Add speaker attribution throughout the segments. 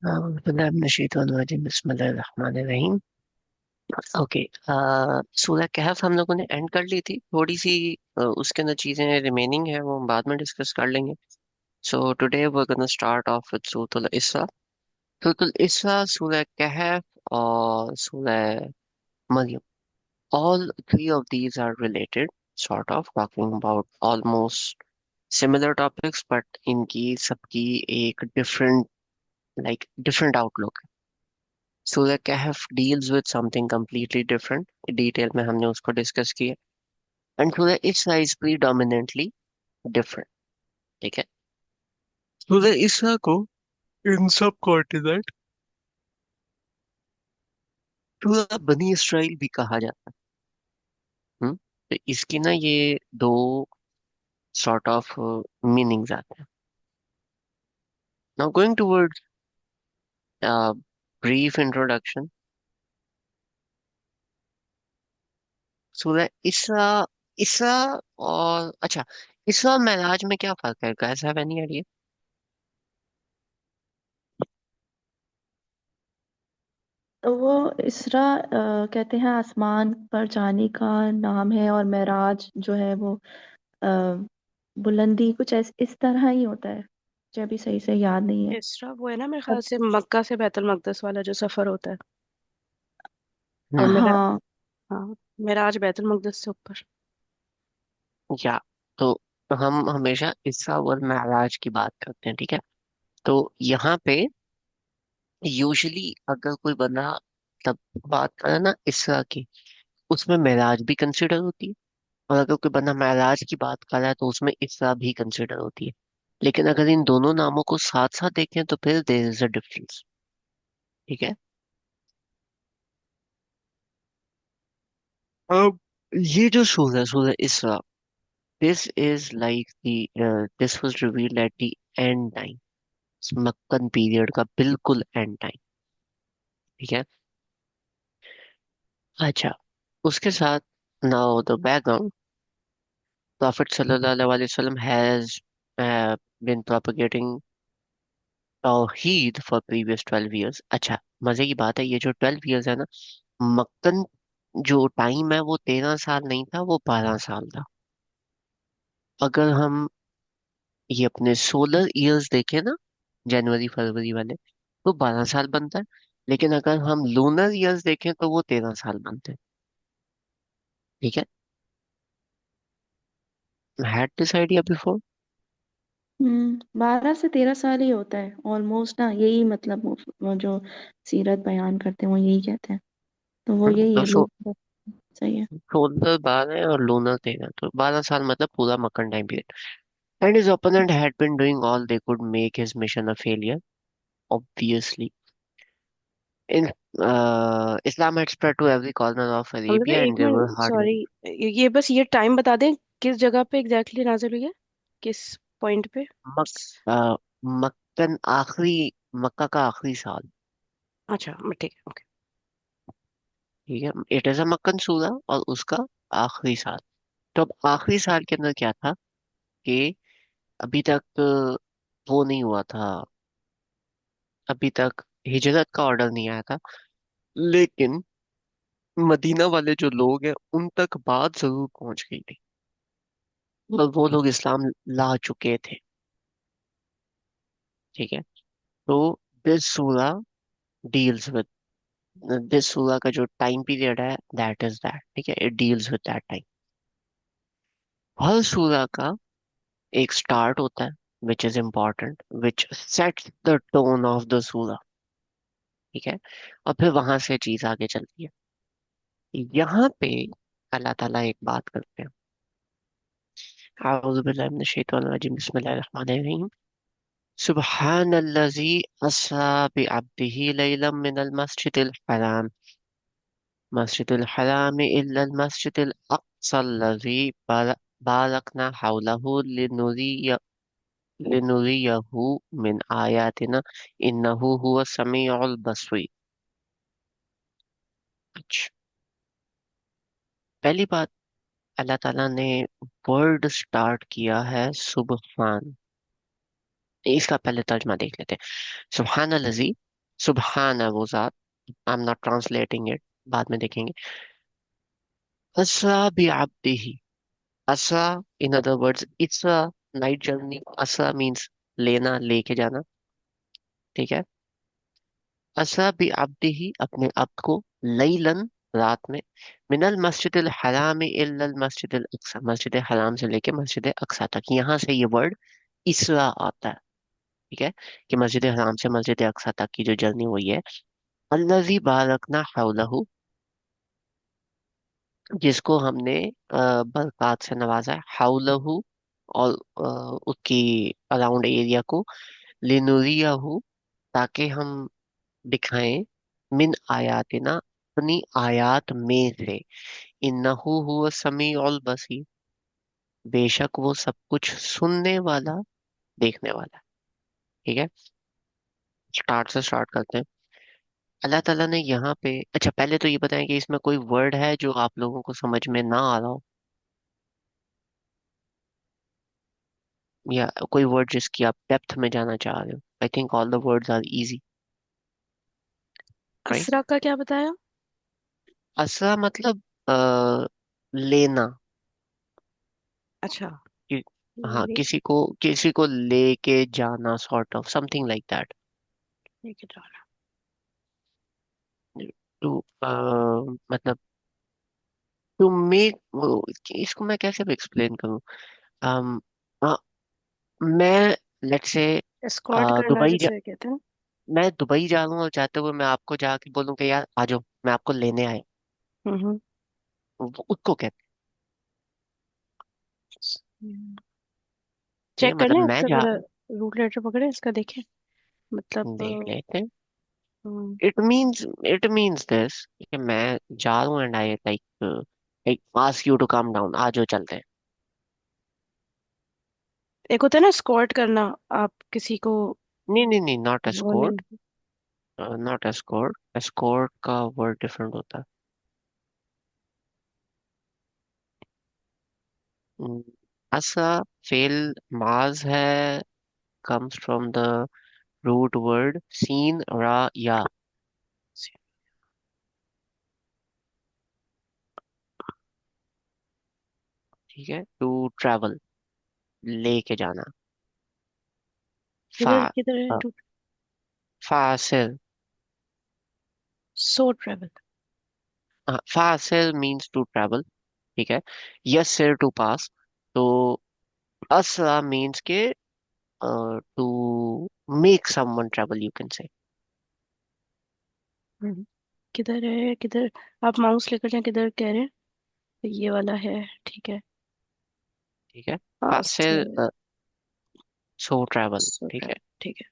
Speaker 1: बिस्मिल्लाहिर्रहमानिर्रहीम। ओके। सूरह कहफ हम लोगों ने एंड कर ली थी थोड़ी सी। उसके अंदर चीजें रिमेनिंग है वो हम बाद में डिस्कस कर लेंगे। So today we gonna start off with Surah Isra. सूरह इस्रा, सूरह कहफ और सूरह Maryam, all three of these are related, sort of talking about almost similar topics, but इनकी सबकी एक different outlook। Surah Kahf deals with something completely different, detail में हमने उसको डिस्कस किया। एंड सूरह इसरा इज प्रीडोमिनेंटली डिफरेंट। ठीक है। सूरह इसरा को इन सब कॉन्टिनेंट सूरह बनी इसराइल भी कहा जाता है। तो इसकी ना ये दो सॉर्ट ऑफ मीनिंग्स आते हैं। Now going towards brief introduction. सूरह इसरा, इसरा और अच्छा, इसरा और मेराज में क्या फर्क है? Guys have any idea?
Speaker 2: तो वो इसरा कहते हैं आसमान पर जाने का नाम है, और मेराज जो है वो अ, बुलंदी कुछ इस तरह ही होता है। मुझे अभी सही से याद नहीं है।
Speaker 3: इसरा वो है ना, मेरे ख्याल
Speaker 2: अब
Speaker 3: से मक्का से बैतुल मकदस वाला जो सफर होता है। और मेरा,
Speaker 2: हाँ।
Speaker 3: हाँ, मेराज बैतुल मकदस से ऊपर।
Speaker 1: या तो हम हमेशा इसरा और मेराज की बात करते हैं, ठीक है। तो यहाँ पे यूजुअली अगर कोई बंदा तब बात करे ना इसरा की, उसमें मेराज भी कंसिडर होती है। और अगर कोई बंदा मेराज की बात कर रहा है तो उसमें इसरा भी कंसिडर होती है। लेकिन अगर इन दोनों नामों को साथ साथ देखें तो फिर देयर इज अ डिफरेंस। ठीक है। अब ये जो Surah Surah Isra, this is like the this was revealed at the end time, Makkan period का बिल्कुल एंड टाइम। ठीक है। अच्छा, उसके साथ now the background. Prophet sallallahu alaihi wasallam has been propagating Towhid for previous 12 years। अच्छा, मजे की बात है, ये जो 12 years है ना, मक्कन जो टाइम है वो 13 साल नहीं था, वो 12 साल था। अगर हम ये अपने सोलर ईयर्स देखें ना, जनवरी फरवरी वाले, तो 12 साल बनता है। लेकिन अगर हम लूनर ईयर्स देखें तो वो 13 साल बनते हैं। ठीक है। Had this idea before.
Speaker 2: 12 से 13 साल ही होता है ऑलमोस्ट ना, यही मतलब वो जो सीरत बयान करते हैं वो यही कहते हैं। तो वो यही
Speaker 1: तो
Speaker 2: है लोग। सही है।
Speaker 1: सोलर 12 और लूनर 13, तो 12 साल मतलब पूरा Makkan time period. And his opponent had been doing all they could make his mission a failure, obviously. In Islam had spread to every corner of
Speaker 3: मतलब
Speaker 1: Arabia,
Speaker 3: एक
Speaker 1: and there were
Speaker 3: minute,
Speaker 1: hardly
Speaker 3: sorry, ये बस ये time बता दें, किस जगह पे एग्जैक्टली नाजिल हुई है, किस पॉइंट पे?
Speaker 1: मक, uh, मक्कन आखिरी, मक्का का आखिरी साल।
Speaker 3: अच्छा, ठीक है, ओके।
Speaker 1: ठीक है, इट इज अ मक्कन सूरा और उसका आखिरी साल। तो अब आखिरी साल के अंदर क्या था कि अभी तक वो नहीं हुआ था, अभी तक हिजरत का ऑर्डर नहीं आया था। लेकिन मदीना वाले जो लोग हैं उन तक बात जरूर पहुंच गई थी, और वो लोग इस्लाम ला चुके थे। ठीक है। तो दिस सूरा डील्स विद, दिस सूरा का जो टाइम पीरियड है दैट इज दैट। ठीक है, it deals with that time. हर सूरा का एक स्टार्ट होता है which is important, which sets the tone of the Sura. ठीक है। और फिर वहां से चीज आगे चलती है। यहाँ पे अल्लाह ताला एक बात करते हैं। आऊज़ु बिल्लाहि मिनश शैतानिर रजीम, बिस्मिल्लाहिर रहमानिर रहीम। सुब्हानल्लज़ी अस्रा बिअब्दिही लैलम मिनल मस्जिदिल हराम, मस्जिदिल हराम इल्लल मस्जिदिल अक़्सल्लज़ी बारकना हौलहु लिनुरियहु मिन आयातिना इन्नहु हुवस समीउल बसीर। अच्छा, पहली बात, अल्लाह ताला ने वर्ड स्टार्ट किया है सुबहान। इसका पहले तर्जमा देख लेते हैं। सुब्हानल्लज़ी, सुबहान है वो जात। I am not translating it, बाद में देखेंगे। असरा भी ही। असरा, in other words, it's a night journey. असरा मीन्स लेना, लेके जाना। ठीक है। असरा भी ही, अपने अब्द को, लैलन, रात में, मिनल मस्जिद हराम इल्लल मस्जिद अक्सा, मस्जिद हराम से लेके मस्जिद अक्सा तक, यहाँ से ये वर्ड इसरा आता है। ठीक है, कि मस्जिद हराम से मस्जिद अक्सा तक की जो जर्नी हुई है। अल्लज़ी बारकना हौलहू, जिसको हमने बरक़ात से नवाजा है, हाउलहू, और उसकी अराउंड एरिया को, लिनुरियहू, ताकि हम दिखाएं, मिन आयातिना, अपनी आयात में से, इन्नहू हुवा समीउल बसीर, बेशक वो सब कुछ सुनने वाला, देखने वाला। ठीक है, स्टार्ट से स्टार्ट करते हैं। अल्लाह ताला ने यहाँ पे, अच्छा पहले तो ये बताएं कि इसमें कोई वर्ड है जो आप लोगों को समझ में ना आ रहा हो, या कोई वर्ड जिसकी आप डेप्थ में जाना चाह रहे हो। I think all the words are easy, right.
Speaker 3: असरा का क्या बताया?
Speaker 1: असरा मतलब लेना।
Speaker 3: अच्छा।
Speaker 1: कि, हाँ,
Speaker 3: ले
Speaker 1: किसी को लेके जाना, sort of something like that.
Speaker 3: लेके जाना।
Speaker 1: टू, मतलब टू मेक, इसको मैं कैसे एक्सप्लेन करूँ। um, अ, मैं, लेट्स से,
Speaker 3: एस्कॉर्ट करना
Speaker 1: दुबई,
Speaker 3: जिसे कहते हैं।
Speaker 1: मैं दुबई जा रहा हूँ और चाहते हुए मैं आपको जाके बोलूँ कि यार आ जाओ, मैं आपको लेने आया
Speaker 3: हम्म।
Speaker 1: हूँ, उसको कहते हैं।
Speaker 3: चेक
Speaker 1: मतलब
Speaker 3: करना है
Speaker 1: मैं
Speaker 3: इसका
Speaker 1: जा,
Speaker 3: जरा। रूट लेटर पकड़े इसका, देखें। मतलब
Speaker 1: देख लेते हैं।
Speaker 3: हम्म,
Speaker 1: इट मीन्स दिस, कि मैं जा रहा हूँ and I like like ask you to come down, आ जाओ चलते हैं।
Speaker 3: एक होता है ना स्कॉर्ट करना, आप किसी को
Speaker 1: नहीं नहीं नहीं, नॉट
Speaker 3: वो नहीं।
Speaker 1: एस्कॉर्ट। नॉट एस्कॉर्ट, एस्कॉर्ट का वर्ड डिफरेंट होता है। हम्म, ऐसा फेल माज है, comes from the root word seen ra ya। ठीक है, टू ट्रैवल, लेके जाना। फा
Speaker 3: किधर किधर है टू?
Speaker 1: फासिल।
Speaker 3: So travel.
Speaker 1: फासिल मीन्स टू ट्रैवल। ठीक है, यस सिर, टू पास। तो असरा मीन्स के to make someone travel, you can say.
Speaker 3: किधर है किधर? आप माउस लेकर जाए, किधर कह रहे हैं? ये वाला है। ठीक है।
Speaker 1: ठीक है,
Speaker 3: हाँ
Speaker 1: फासिल, सो ट्रैवल।
Speaker 3: सो
Speaker 1: ठीक है,
Speaker 3: ट्रेवल, ठीक है।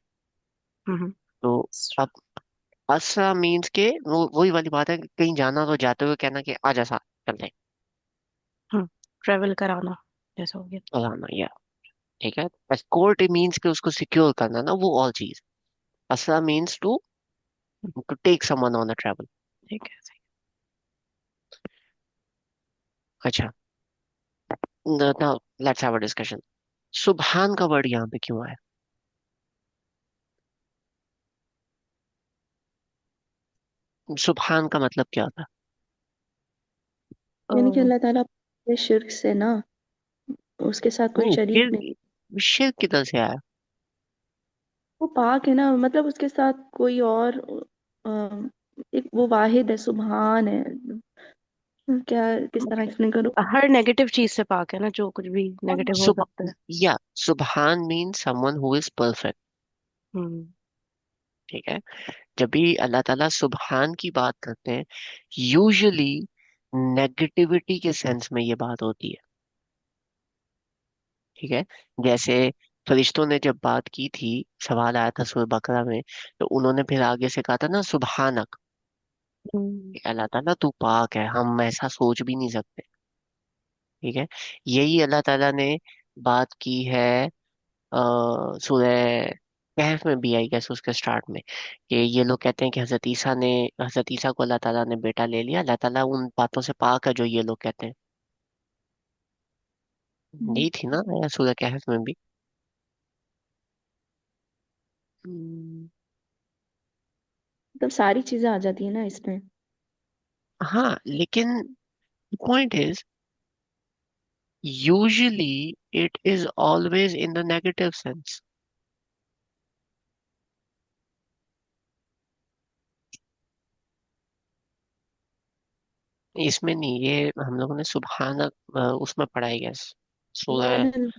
Speaker 3: हम्म।
Speaker 1: तो अब असरा मीन्स के वो वही वाली बात है कि कहीं जाना तो जाते हुए कहना कि आजा सा, चलते हैं,
Speaker 3: हम्म। ट्रेवल कराना जैसा हो गया।
Speaker 1: फलाना या। ठीक है, एस्कॉर्ट मीन्स के उसको सिक्योर करना ना, वो ऑल चीज। असला means to take someone on a travel.
Speaker 3: ठीक है, सही।
Speaker 1: अच्छा, now let's have a discussion. सुबहान का वर्ड यहाँ पे क्यों आया? सुबहान का मतलब क्या होता
Speaker 2: यानी कि
Speaker 3: अ,
Speaker 2: अल्लाह ताला अपने शिर्क से ना, उसके साथ
Speaker 1: है?
Speaker 2: कोई
Speaker 1: नहीं,
Speaker 2: शरीक नहीं।
Speaker 1: शिर्क किधर से आया?
Speaker 2: वो पाक है ना, मतलब उसके साथ कोई और एक वो वाहिद है, सुबहान है। क्या, किस तरह एक्सप्लेन करूँ।
Speaker 3: हर नेगेटिव चीज से पाक है ना, जो कुछ भी नेगेटिव हो
Speaker 1: सुब
Speaker 3: सकता है।
Speaker 1: या सुबहान means someone who is perfect.
Speaker 3: Hmm.
Speaker 1: ठीक है, जब भी अल्लाह ताला सुबहान की बात करते हैं, यूजुअली नेगेटिविटी के सेंस में ये बात होती है। ठीक है, जैसे फरिश्तों ने जब बात की थी, सवाल आया था सूरह बकरा में, तो उन्होंने फिर आगे से कहा था ना, सुबहानक,
Speaker 3: हम्म।
Speaker 1: कि अल्लाह ताला तू पाक है, हम ऐसा सोच भी नहीं सकते। ठीक है, यही अल्लाह ताला ने बात की है सूरह कहफ में भी, आई गेस उसके स्टार्ट में, कि ये लोग कहते हैं कि हजरत ईसा को अल्लाह ताला ने बेटा ले लिया। अल्लाह ताला उन बातों से पाक है जो ये लोग कहते हैं।
Speaker 2: हम्म।
Speaker 1: यही थी ना आया सूरह कहफ में भी। हम्म,
Speaker 2: मतलब सारी चीजें आ जाती है ना इसमें।
Speaker 1: हाँ, लेकिन point is usually it is always in the negative sense. इसमें नहीं, ये हम लोगों ने सुबहान उसमें पढ़ाई गया सूरह,
Speaker 2: सुभान अल्लाह।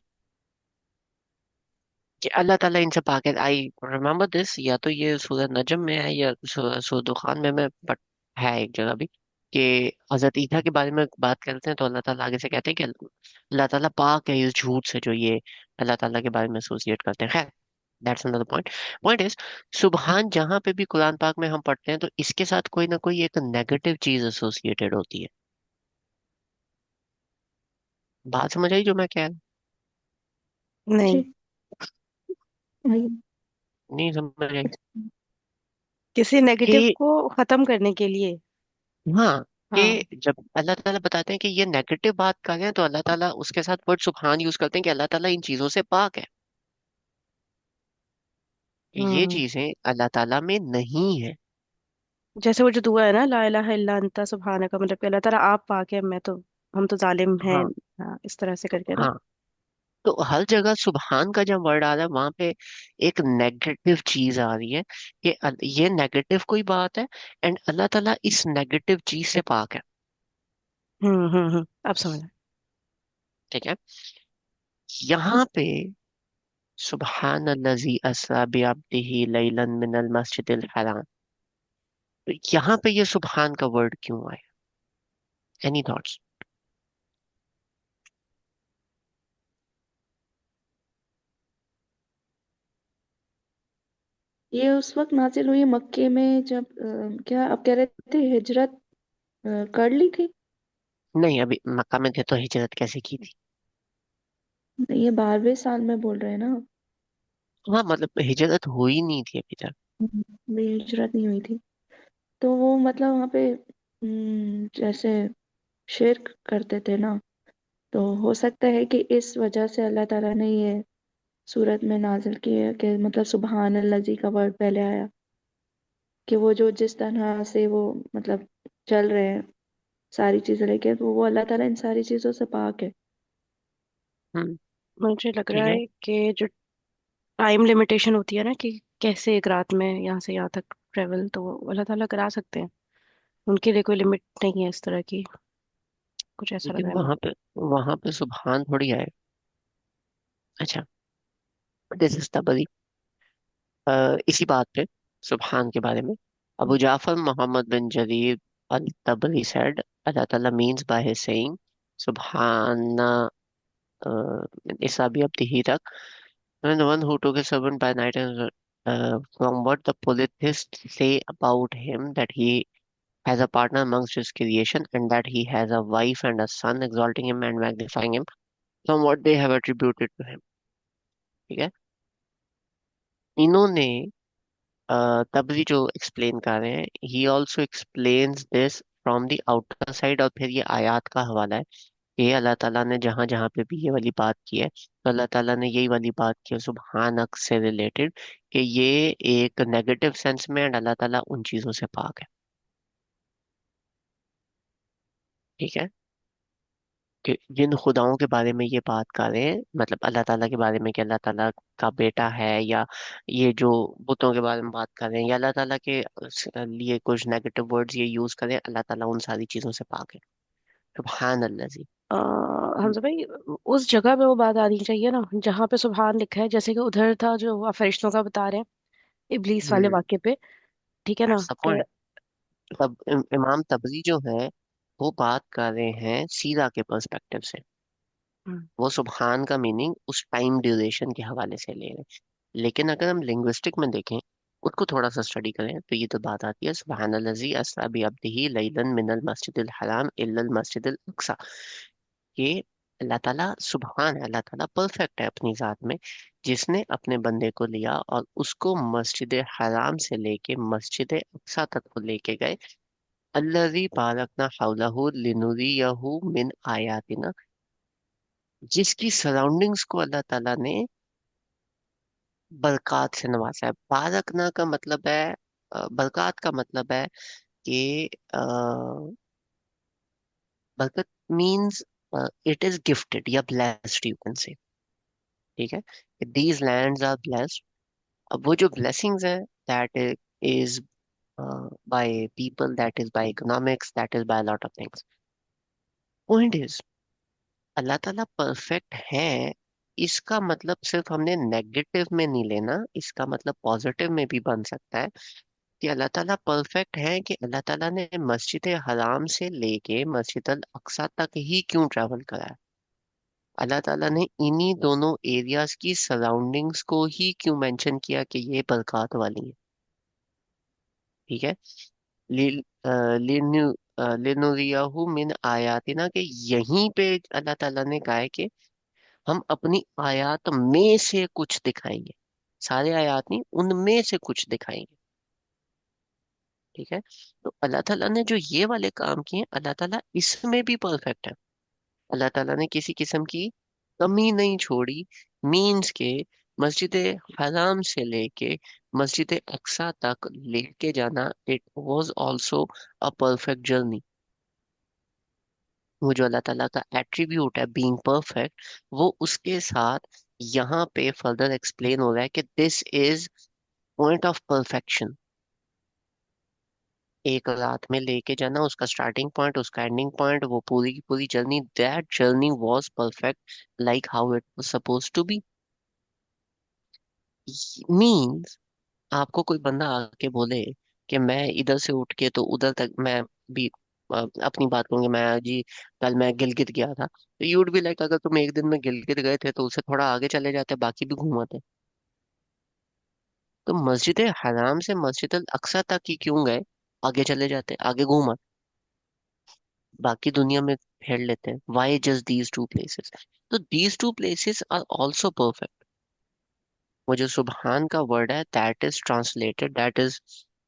Speaker 1: कि अल्लाह ताला इनसे पाक है। आई रिमेम्बर दिस, या तो ये सूरह नजम में है या सूरह दुखान में, बट है एक जगह भी कि हजरत ईसा के बारे में बात करते हैं तो अल्लाह ताला आगे से कहते हैं कि अल्लाह ताला पाक है इस झूठ से जो ये अल्लाह ताला के बारे में एसोसिएट करते हैं। खैर, that's another point. Point is, सुबहान जहां पे भी कुरान पाक में हम पढ़ते हैं तो इसके साथ कोई ना कोई एक नेगेटिव चीज एसोसिएटेड होती है। बात समझ आई जो मैं कह रहा
Speaker 3: नहीं,
Speaker 2: जी। वही।
Speaker 1: हूं? नहीं समझ आई
Speaker 3: किसी नेगेटिव
Speaker 1: कि
Speaker 3: को खत्म करने के लिए।
Speaker 1: हाँ,
Speaker 3: हाँ।
Speaker 1: कि जब अल्लाह ताला बताते हैं कि ये नेगेटिव बात कर रहे हैं तो अल्लाह ताला उसके साथ वर्ड सुबहान यूज करते हैं कि अल्लाह ताला इन चीजों से पाक है, कि ये
Speaker 3: हम्म।
Speaker 1: चीजें अल्लाह ताला में नहीं है।
Speaker 3: जैसे वो जो दुआ है ना, ला इलाहा इल्ला अंता सुब्हानक, का मतलब कि अल्लाह ताला आप पाक है, मैं तो, हम तो जालिम हैं।
Speaker 1: हाँ
Speaker 3: हाँ, इस तरह से करके ना।
Speaker 1: हाँ, तो हर जगह सुबहान का जब वर्ड आ रहा है वहां पे एक नेगेटिव चीज आ रही है कि ये नेगेटिव कोई बात है, एंड अल्लाह ताला इस नेगेटिव चीज से पाक है।
Speaker 3: अब समझ।
Speaker 1: ठीक है, यहाँ पे सुबहान अल्लज़ी अस्रा बिअब्दिही लैलन मिनल मस्जिदिल हराम, तो यहाँ पे ये सुबहान का वर्ड क्यों आया? Any thoughts?
Speaker 2: ये उस वक्त नाजिल हुई मक्के में जब क्या आप कह रहे थे हिजरत कर ली थी।
Speaker 1: नहीं, अभी मक्का में थे तो हिजरत कैसे की थी?
Speaker 2: ये 12वें साल में बोल रहे हैं ना।
Speaker 1: हाँ, मतलब हिजरत हुई नहीं थी अभी तक।
Speaker 2: भी हिजरत नहीं हुई थी। तो वो मतलब वहाँ पे जैसे शिर्क करते थे ना। तो हो सकता है कि इस वजह से अल्लाह ताला ने ये सूरत में नाजिल की है कि मतलब सुबहान अल्लाह जी का वर्ड पहले आया, कि वो जो जिस तरह से वो मतलब चल रहे हैं सारी चीजें लेके, तो वो अल्लाह ताला इन सारी चीजों से पाक है।
Speaker 1: हम्म।
Speaker 3: मुझे लग रहा
Speaker 1: ठीक है,
Speaker 3: है कि जो टाइम लिमिटेशन होती है ना, कि कैसे एक रात में यहाँ से यहाँ तक ट्रेवल, तो वो अल्लाह ताला करा सकते हैं। उनके लिए कोई लिमिट नहीं है इस तरह की। कुछ ऐसा लग
Speaker 1: लेकिन
Speaker 3: रहा है मुझे।
Speaker 1: वहां पे सुबहान थोड़ी आए। अच्छा, दिस इज तबरी। इसी बात पे, सुबहान के बारे में, अबू जाफर मोहम्मद बिन जरीर अल तबरी सेड, अल्लाह ताला मीन्स बाय हिज सेइंग सुबहान इसा भी अब ही तक, and the one who took his servant by night, and from what the polytheists say about him, that he has a partner amongst his creation, and that he has a wife and a son, exalting him and magnifying him, from what they have attributed to him। ठीक है, इन्होंने तबरी जो explain कर रहे हैं, he also explains this from the outer side, और फिर ये आयत का हवाला है कि अल्लाह ताला ने जहां जहां पे भी ये वाली बात की है तो अल्लाह ताला ने यही वाली बात की है सुबहानक से रिलेटेड, कि ये एक नेगेटिव सेंस में, एंड अल्लाह ताला उन चीजों से पाक है। ठीक है, कि जिन खुदाओं के बारे में ये बात कर रहे हैं, मतलब अल्लाह ताला के बारे में कि अल्लाह ताला का बेटा है, या ये जो बुतों के बारे में बात कर रहे हैं, या अल्लाह ताला के लिए कुछ नेगेटिव वर्ड्स ये यूज करें, अल्लाह ताला उन सारी चीजों से पाक है। सुबहान अल्लाह जी।
Speaker 3: हमजा भाई, उस जगह पे वो बात आनी चाहिए ना जहाँ पे सुबहान लिखा है, जैसे कि उधर था जो आप फरिश्तों का बता रहे हैं, इबलीस वाले
Speaker 1: हम्म,
Speaker 3: वाक्य पे। ठीक है ना
Speaker 1: दैट्स द
Speaker 3: कि
Speaker 1: पॉइंट। तब इमाम तबरी जो है वो बात कर रहे हैं सीरा के पर्सपेक्टिव से।
Speaker 3: हम्म,
Speaker 1: वो सुबहान का मीनिंग उस टाइम ड्यूरेशन के हवाले से ले रहे हैं, लेकिन अगर हम लिंग्विस्टिक में देखें, उसको थोड़ा सा स्टडी करें, तो ये तो बात आती है सुबहान अल्लज़ी अस्रा बिअब्दिही लैलन मिनल मस्जिदिल हराम इल्लल मस्जिदिल अक्सा, कि अल्लाह ताला सुबहान है, अल्लाह ताला परफेक्ट है अपनी जात में, जिसने अपने बंदे को लिया और उसको मस्जिद हराम से लेके मस्जिद अक्सा तक को लेके गए, अल्लज़ी बारकना हौलहू लिनुरियहू मिन आयातिना, जिसकी सराउंडिंग्स को अल्लाह ताला ने बरक़ात से नवाजा है। बारकना का मतलब है बरक़ात का मतलब है कि बरकत मीन्स इट इज गिफ्टेड या ब्लेस्ड, यू कैन से। ठीक है, दीज लैंड्स आर ब्लेस्ड। अब वो जो ब्लेसिंग्स है, that is by people, that is by economics, that is by lot of things. Point is, Allah Taala perfect है, इसका मतलब सिर्फ हमने नेगेटिव में नहीं लेना, इसका मतलब पॉजिटिव में भी बन सकता है। कि अल्लाह ताला परफेक्ट है कि अल्लाह ताला ने मस्जिद हराम से लेके मस्जिद अल अक्सा तक ही क्यों ट्रैवल करा है। अल्लाह ताला ने इन्हीं दोनों एरियाज की सराउंडिंग्स को ही क्यों मेंशन किया कि ये बरकत वाली है। ठीक है, लिल लिनु लिनुरियाहु मिन आयातिना, कि यहीं पे अल्लाह ताला ने कहा है कि हम अपनी आयात में से कुछ दिखाएंगे। सारे आयात नहीं, उनमें से कुछ दिखाएंगे। ठीक है, तो अल्लाह ताला ने जो ये वाले काम किए, अल्लाह ताला इसमें भी परफेक्ट है। अल्लाह ताला ने किसी किस्म की कमी नहीं छोड़ी। मीन्स के मस्जिद हराम से लेके मस्जिद अक्सा तक लेके जाना, it was also a perfect journey. वो जो अल्लाह ताला का एट्रीब्यूट है बीइंग परफेक्ट, वो उसके साथ यहाँ पे फर्दर एक्सप्लेन हो रहा है कि this is point of perfection. एक रात में लेके जाना, उसका स्टार्टिंग पॉइंट, उसका एंडिंग पॉइंट, वो पूरी की पूरी journey, that journey was perfect, like how it was suppose to be. Means आपको कोई बंदा आके बोले कि मैं इधर से उठ के तो उधर तक मैं भी अपनी बात करूंगी, मैं जी कल मैं गिलगित गया था, तो यू वुड बी लाइक, अगर तुम एक दिन में गिलगित गए थे तो उसे थोड़ा आगे चले जाते, बाकी भी घूमाते। तो मस्जिद हराम से मस्जिद अल अक्सा तक ही क्यों गए, आगे चले जाते, आगे घूमा, बाकी दुनिया में फेर लेते हैं। Why just these two places? तो these two places are also perfect. वो जो सुबहान का वर्ड है, that is translated, that is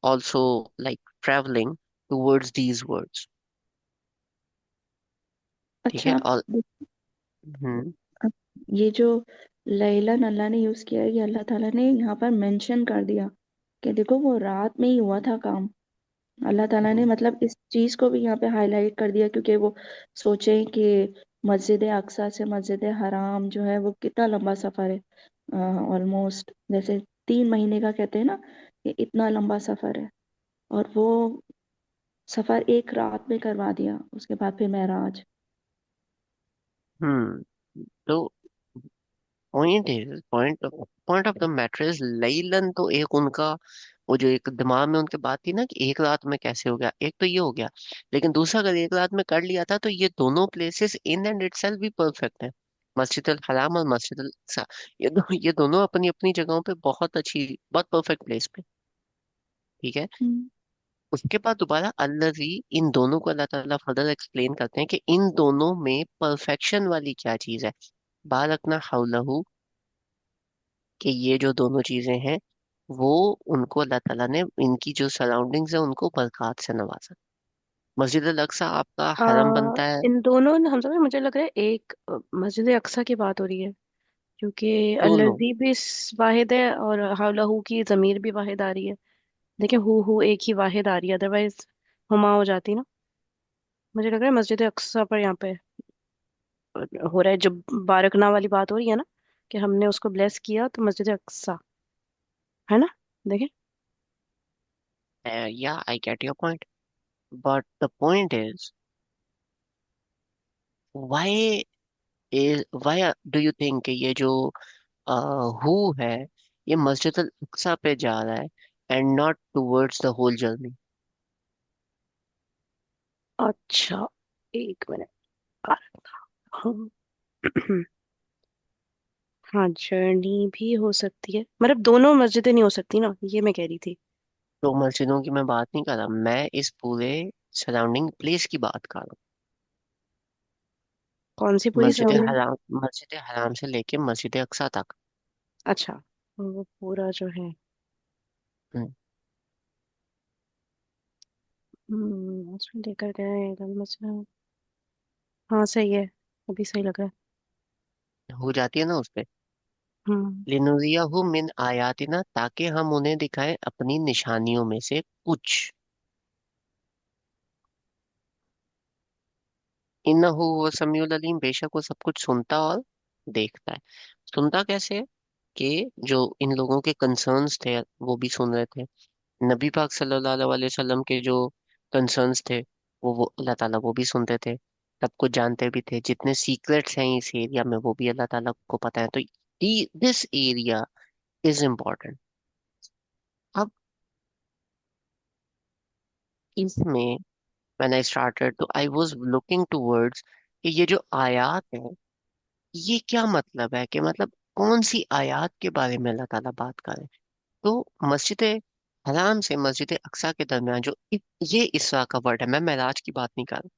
Speaker 1: also like travelling towards these words. ठीक है,
Speaker 2: अच्छा,
Speaker 1: और हम्म
Speaker 2: ये जो लैलन अल्लाह ने यूज किया है, ये अल्लाह ताला ने यहाँ पर मेंशन कर दिया कि देखो वो रात में ही हुआ था काम। अल्लाह ताला ने
Speaker 1: हम्म
Speaker 2: मतलब इस चीज को भी यहाँ पे हाईलाइट कर दिया, क्योंकि वो सोचे कि मस्जिद अक्सा से मस्जिद हराम जो है वो कितना लंबा सफर है। ऑलमोस्ट जैसे 3 महीने का कहते हैं ना, ये इतना लंबा सफर है। और वो सफर एक रात में करवा दिया, उसके बाद फिर मेराज।
Speaker 1: हम्म। तो point of the matter is, लैलन तो एक उनका, वो जो एक दिमाग में उनके बात थी ना कि एक रात में कैसे हो गया, एक तो ये हो गया। लेकिन दूसरा, अगर एक रात में कर लिया था तो ये दोनों प्लेसेस इन एंड इटसेल्फ भी परफेक्ट है। मस्जिद अल हराम और मस्जिद अल अक्सा, ये दोनों अपनी अपनी जगहों पे बहुत अच्छी, बहुत परफेक्ट प्लेस पे। ठीक है,
Speaker 2: हम्म।
Speaker 1: उसके बाद दोबारा अल्लाजी, इन दोनों को अल्लाह ताला फर्दर एक्सप्लेन करते हैं कि इन दोनों में परफेक्शन वाली क्या चीज है। बारकना हौलहू, कि ये जो दोनों चीजें हैं, वो उनको अल्लाह ताला ने इनकी जो सराउंडिंग्स है उनको बरकत से नवाजा। मस्जिद अल अक्सा आपका
Speaker 3: आ,
Speaker 1: हरम बनता है।
Speaker 3: इन दोनों हम समझ, मुझे लग रहा है एक मस्जिद अक्सा की बात हो रही है, क्योंकि
Speaker 1: दोनों।
Speaker 3: अल्लज़ी भी वाहिद है और हाउलहू की जमीर भी वाहिद आ रही है। देखिए, हु एक ही वाहिद आ रही है, अदरवाइज हुमा हो जाती ना। मुझे लग रहा है मस्जिद अक्सा पर यहाँ पे हो रहा है, जब बारकना वाली बात हो रही है ना, कि हमने उसको ब्लेस किया, तो मस्जिद अक्सा है ना। देखिए।
Speaker 1: या I get your point, but the point is, why why do you think कि ये जो हु है, ये मस्जिद अल अक्सा पे जा रहा है and not towards the whole journey?
Speaker 3: अच्छा, एक मिनट। बारकना। हाँ, जर्नी भी हो सकती है, मतलब दोनों मस्जिदें नहीं हो सकती ना, ये मैं कह रही थी।
Speaker 1: तो मस्जिदों की मैं बात नहीं कर रहा, मैं इस पूरे सराउंडिंग प्लेस की बात कर रहा
Speaker 3: कौन सी
Speaker 1: हूँ।
Speaker 3: पूरी सराउंडिंग?
Speaker 1: मस्जिद हराम से लेके मस्जिद अक्सा तक।
Speaker 3: अच्छा, वो पूरा जो है।
Speaker 1: हम्म,
Speaker 3: उसमें लेकर गए मसला। हाँ, सही है। अभी सही लग रहा है।
Speaker 1: हो जाती है ना उस पे।
Speaker 3: हम्म।
Speaker 1: लिनुरियहु मिन आयातिना, ताकि हम उन्हें दिखाएं अपनी निशानियों में से कुछ। इन्नहु हुवा समीउल अलीम, बेशक वो सब कुछ सुनता और देखता है। सुनता कैसे है? कि जो इन लोगों के कंसर्न्स थे वो भी सुन रहे थे, नबी पाक सल्लल्लाहु अलैहि वसल्लम के जो कंसर्न्स थे वो अल्लाह ताला वो भी सुनते थे, सब कुछ जानते भी थे, जितने सीक्रेट्स हैं इस एरिया में वो भी अल्लाह ताला को पता है। तो दिस एरिया इज इम्पोर्टेंट। अब इसमें व्हेन आई स्टार्टेड तो आई वाज लुकिंग टूवर्ड्स कि ये जो आयात है ये क्या मतलब है, कि मतलब कौन सी आयात के बारे में अल्लाह ताला बात कर रहे हैं। तो मस्जिद हराम से मस्जिद अक्सा के दरमियान जो ये इसरा का वर्ड है, मैं मेराज की बात नहीं कर रहा।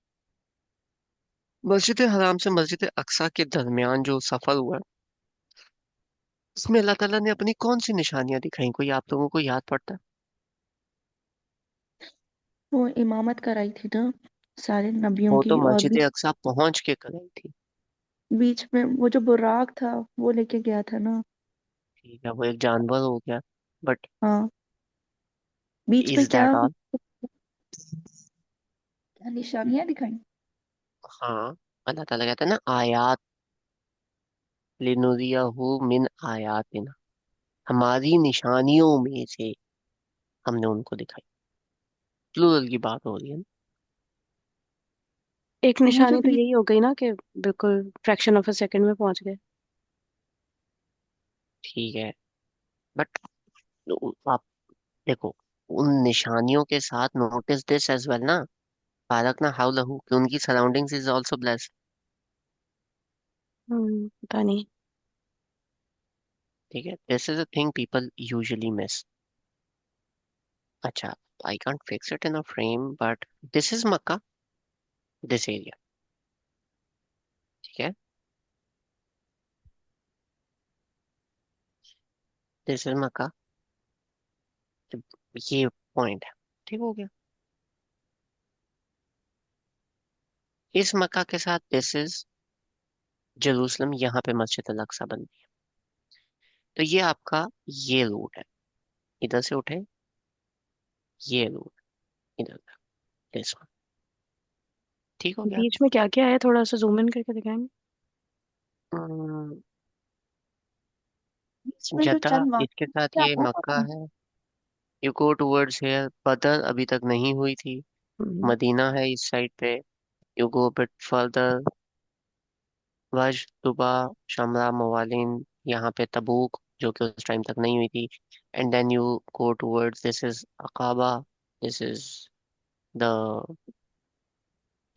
Speaker 1: मस्जिद हराम से मस्जिद अक्सा के दरमियान जो सफर हुआ है, इसमें अल्लाह ताला ने अपनी कौन सी निशानियां दिखाई, कोई आप लोगों को याद पड़ता है?
Speaker 2: वो इमामत कराई थी ना सारे नबियों
Speaker 1: वो तो
Speaker 2: की, और
Speaker 1: मस्जिद अक्सा पहुंच के कराई थी।
Speaker 2: बीच में वो जो बुर्राक था वो लेके गया था ना।
Speaker 1: ठीक है, वो एक जानवर हो गया, बट
Speaker 2: हाँ, बीच में
Speaker 1: इज
Speaker 2: क्या
Speaker 1: दैट ऑल?
Speaker 2: क्या निशानियां दिखाई।
Speaker 1: हाँ, अल्लाह ताला कहता है ना, आयात लिनुरियहु मिन आयातिना, हमारी निशानियों में से हमने उनको दिखाई। प्लूरल की बात हो रही है ना।
Speaker 3: एक
Speaker 2: वो जो
Speaker 3: निशानी तो
Speaker 2: बीच
Speaker 3: यही हो गई ना कि बिल्कुल फ्रैक्शन ऑफ अ सेकंड में पहुंच गए।
Speaker 1: ठीक है, बट आप देखो, उन निशानियों के साथ नोटिस दिस एज वेल ना, फारकना हाउलहू, कि उनकी सराउंडिंग्स इज आल्सो ब्लेस्ड।
Speaker 3: पता नहीं।
Speaker 1: ठीक है, this is a thing people usually miss. अच्छा, I can't fix it in a frame, but this is Makkah, this area. ठीक है, दिस इज मक्का, ये पॉइंट है। ठीक हो गया। इस मक्का के साथ दिस इज जेरूसलम, यहाँ पे मस्जिद अल अक्सा बनती है। तो ये आपका ये रूट है, इधर से उठे, ये रूट इधर तक, दिस वन। ठीक हो गया।
Speaker 3: बीच में क्या क्या है, थोड़ा सा जूम इन करके दिखाएंगे।
Speaker 1: हम्म,
Speaker 2: इसमें जो
Speaker 1: जद्दा,
Speaker 2: चंद
Speaker 1: इसके
Speaker 2: वाक्य
Speaker 1: साथ
Speaker 2: क्या
Speaker 1: ये
Speaker 2: था
Speaker 1: मक्का
Speaker 2: पता।
Speaker 1: है। यू गो टूवर्ड्स हेयर, बदर अभी तक नहीं हुई थी,
Speaker 3: हम्म।
Speaker 1: मदीना है इस साइड पे। यू गो बिट फर्दर, वज, तुबा, शमरा, मवालिन, यहाँ पे तबूक जो कि उस टाइम तक नहीं हुई थी। And then you go towards, this is Aqaba, this is the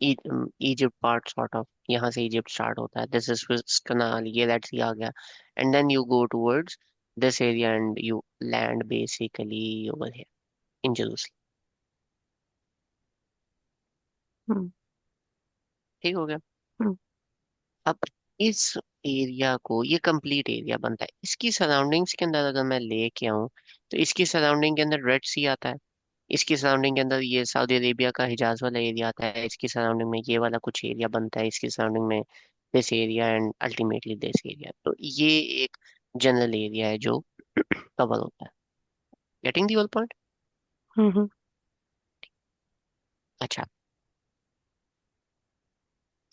Speaker 1: Egypt part sort of, यहाँ से इजिप्ट स्टार्ट होता है, दिस इज कनाल, ये रेड सी आ गया। And then you go towards this area and you land basically over here in Jerusalem.
Speaker 3: Hmm.
Speaker 1: ठीक हो गया।
Speaker 3: हम्म।
Speaker 1: अब इस एरिया को, ये कंप्लीट एरिया बनता है, इसकी सराउंडिंग्स के अंदर अगर मैं लेके आऊं, तो इसकी सराउंडिंग के अंदर रेड सी आता है, इसकी सराउंडिंग के अंदर ये सऊदी अरेबिया का हिजाज वाला एरिया आता है, इसकी सराउंडिंग में ये वाला कुछ एरिया बनता है, इसकी सराउंडिंग में this area and ultimately this area. तो ये एक जनरल एरिया है जो कवर होता है। Getting the whole point?
Speaker 3: Hmm.
Speaker 1: अच्छा,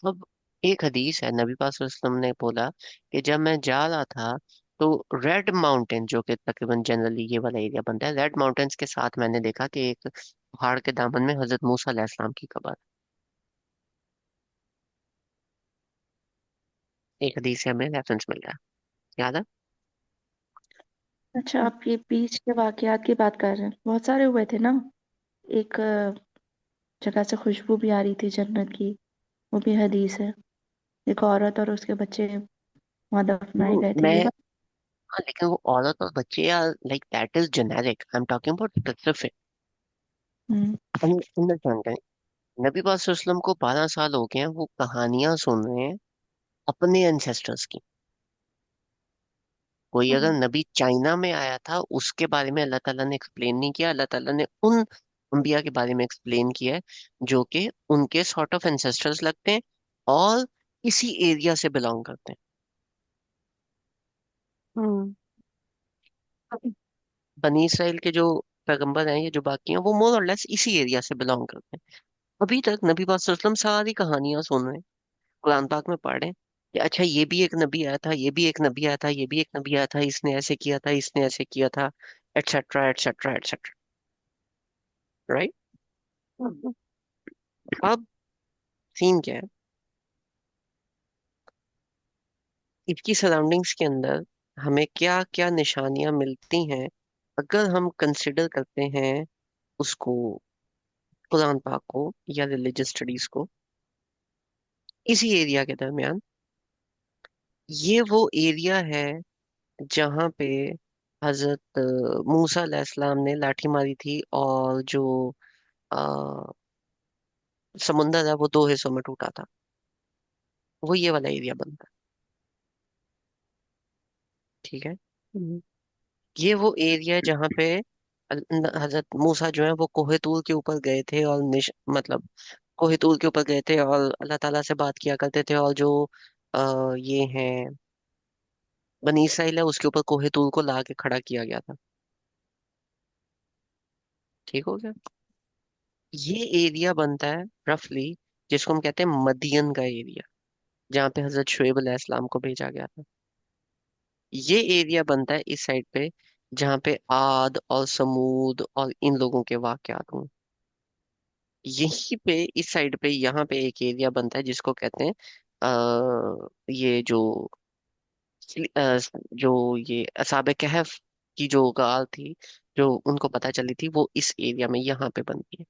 Speaker 1: अब एक हदीस है, नबी पाक सल्लल्लाहु अलैहि वसल्लम ने बोला कि जब मैं जा रहा था तो रेड माउंटेन, जो कि तकरीबन जनरली ये वाला एरिया बनता है, रेड माउंटेन्स के साथ मैंने देखा कि एक पहाड़ के दामन में हजरत मूसा अलैहिस्सलाम की कब्र। एक हदीस से हमें रेफरेंस मिल रहा है, याद है?
Speaker 2: अच्छा, आप ये बीच के वाकयात की बात कर रहे हैं, बहुत सारे हुए थे ना। एक जगह से खुशबू भी आ रही थी जन्नत की, वो भी हदीस है। एक औरत और उसके बच्चे वहां दफनाए
Speaker 1: नहीं,
Speaker 2: गए थे,
Speaker 1: मैं,
Speaker 2: ये बात।
Speaker 1: हाँ, लेकिन वो औरत और बच्चे यार, like that is generic, I am talking about specific.
Speaker 2: Hmm.
Speaker 1: Understand करें, नबी पाक सल्लल्लाहु अलैहि वसल्लम को 12 साल हो गए हैं, वो कहानियां सुन रहे हैं अपने एंसेस्टर्स की। कोई अगर
Speaker 2: हम्म।
Speaker 1: नबी चाइना में आया था उसके बारे में अल्लाह ताला ने एक्सप्लेन नहीं किया, अल्लाह ताला ने उन अंबिया के बारे में एक्सप्लेन किया है जो कि उनके सॉर्ट ऑफ एंसेस्टर्स लगते हैं और इसी एरिया से बिलोंग करते हैं।
Speaker 3: हम्म।
Speaker 1: बनी इसराइल के जो पैगंबर हैं, ये जो बाकी हैं, वो मोर और लेस इसी एरिया से बिलोंग करते हैं। अभी तक नबी पाक सल्लल्लाहु अलैहि वसल्लम सारी कहानियां सुन रहे हैं, कुरान पाक में पढ़ रहे हैं कि अच्छा ये भी एक नबी आया था, ये भी एक नबी आया था, ये भी एक नबी आया था, इसने ऐसे किया था, इसने ऐसे किया था, एटसेट्रा एटसेट्रा एटसेट्रा। राइट। अब सीन क्या है, इसकी सराउंडिंग्स के अंदर हमें क्या क्या निशानियां मिलती हैं अगर हम कंसिडर करते हैं उसको, कुरान पाक को या रिलीजियस स्टडीज को, इसी एरिया के दरमियान। ये वो एरिया है जहाँ पे हजरत मूसा अलैहिस्सलाम ने लाठी मारी थी और जो अ, समुंदर है वो दो हिस्सों में टूटा था। वो ये वाला एरिया बनता है। ठीक है।
Speaker 3: हम्म।
Speaker 1: ये वो एरिया है जहाँ पे हजरत मूसा जो है वो कोहे तूर के ऊपर गए थे और मतलब कोहे तूर के ऊपर गए थे और अल्लाह ताला से बात किया करते थे, और जो ये हैं बनी इसराइल है, उसके ऊपर कोहे तूर को ला के खड़ा किया गया था। ठीक हो गया। ये एरिया बनता है रफली, जिसको हम कहते हैं मदियन का एरिया, जहाँ पे हजरत शुएब अलैहिस्सलाम को भेजा गया था। ये एरिया बनता है इस साइड पे, जहाँ पे आद और समूद और इन लोगों के वाकयात हुए। यहीं पे इस साइड पे यहाँ पे एक एरिया बनता है जिसको कहते हैं ये जो ये असाबे कहफ की जो गाल थी, जो उनको पता चली थी, वो इस एरिया में यहाँ पे बनती है।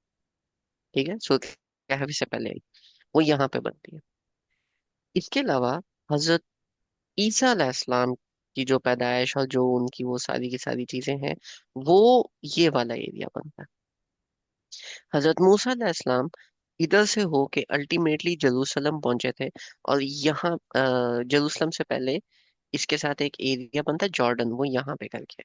Speaker 1: ठीक है, सो कहफ से पहले आई, वो यहाँ पे बनती है। इसके अलावा हजरत ईसा अलैहिस्सलाम की जो पैदाइश और जो उनकी वो सारी की सारी चीजें हैं, वो ये वाला एरिया बनता है। हजरत मूसा अलैहिस्सलाम इधर से होके अल्टीमेटली जेरूसलम पहुंचे थे, और यहाँ जेरूसलम से पहले इसके साथ एक एरिया बनता है जॉर्डन, वो यहाँ पे करके,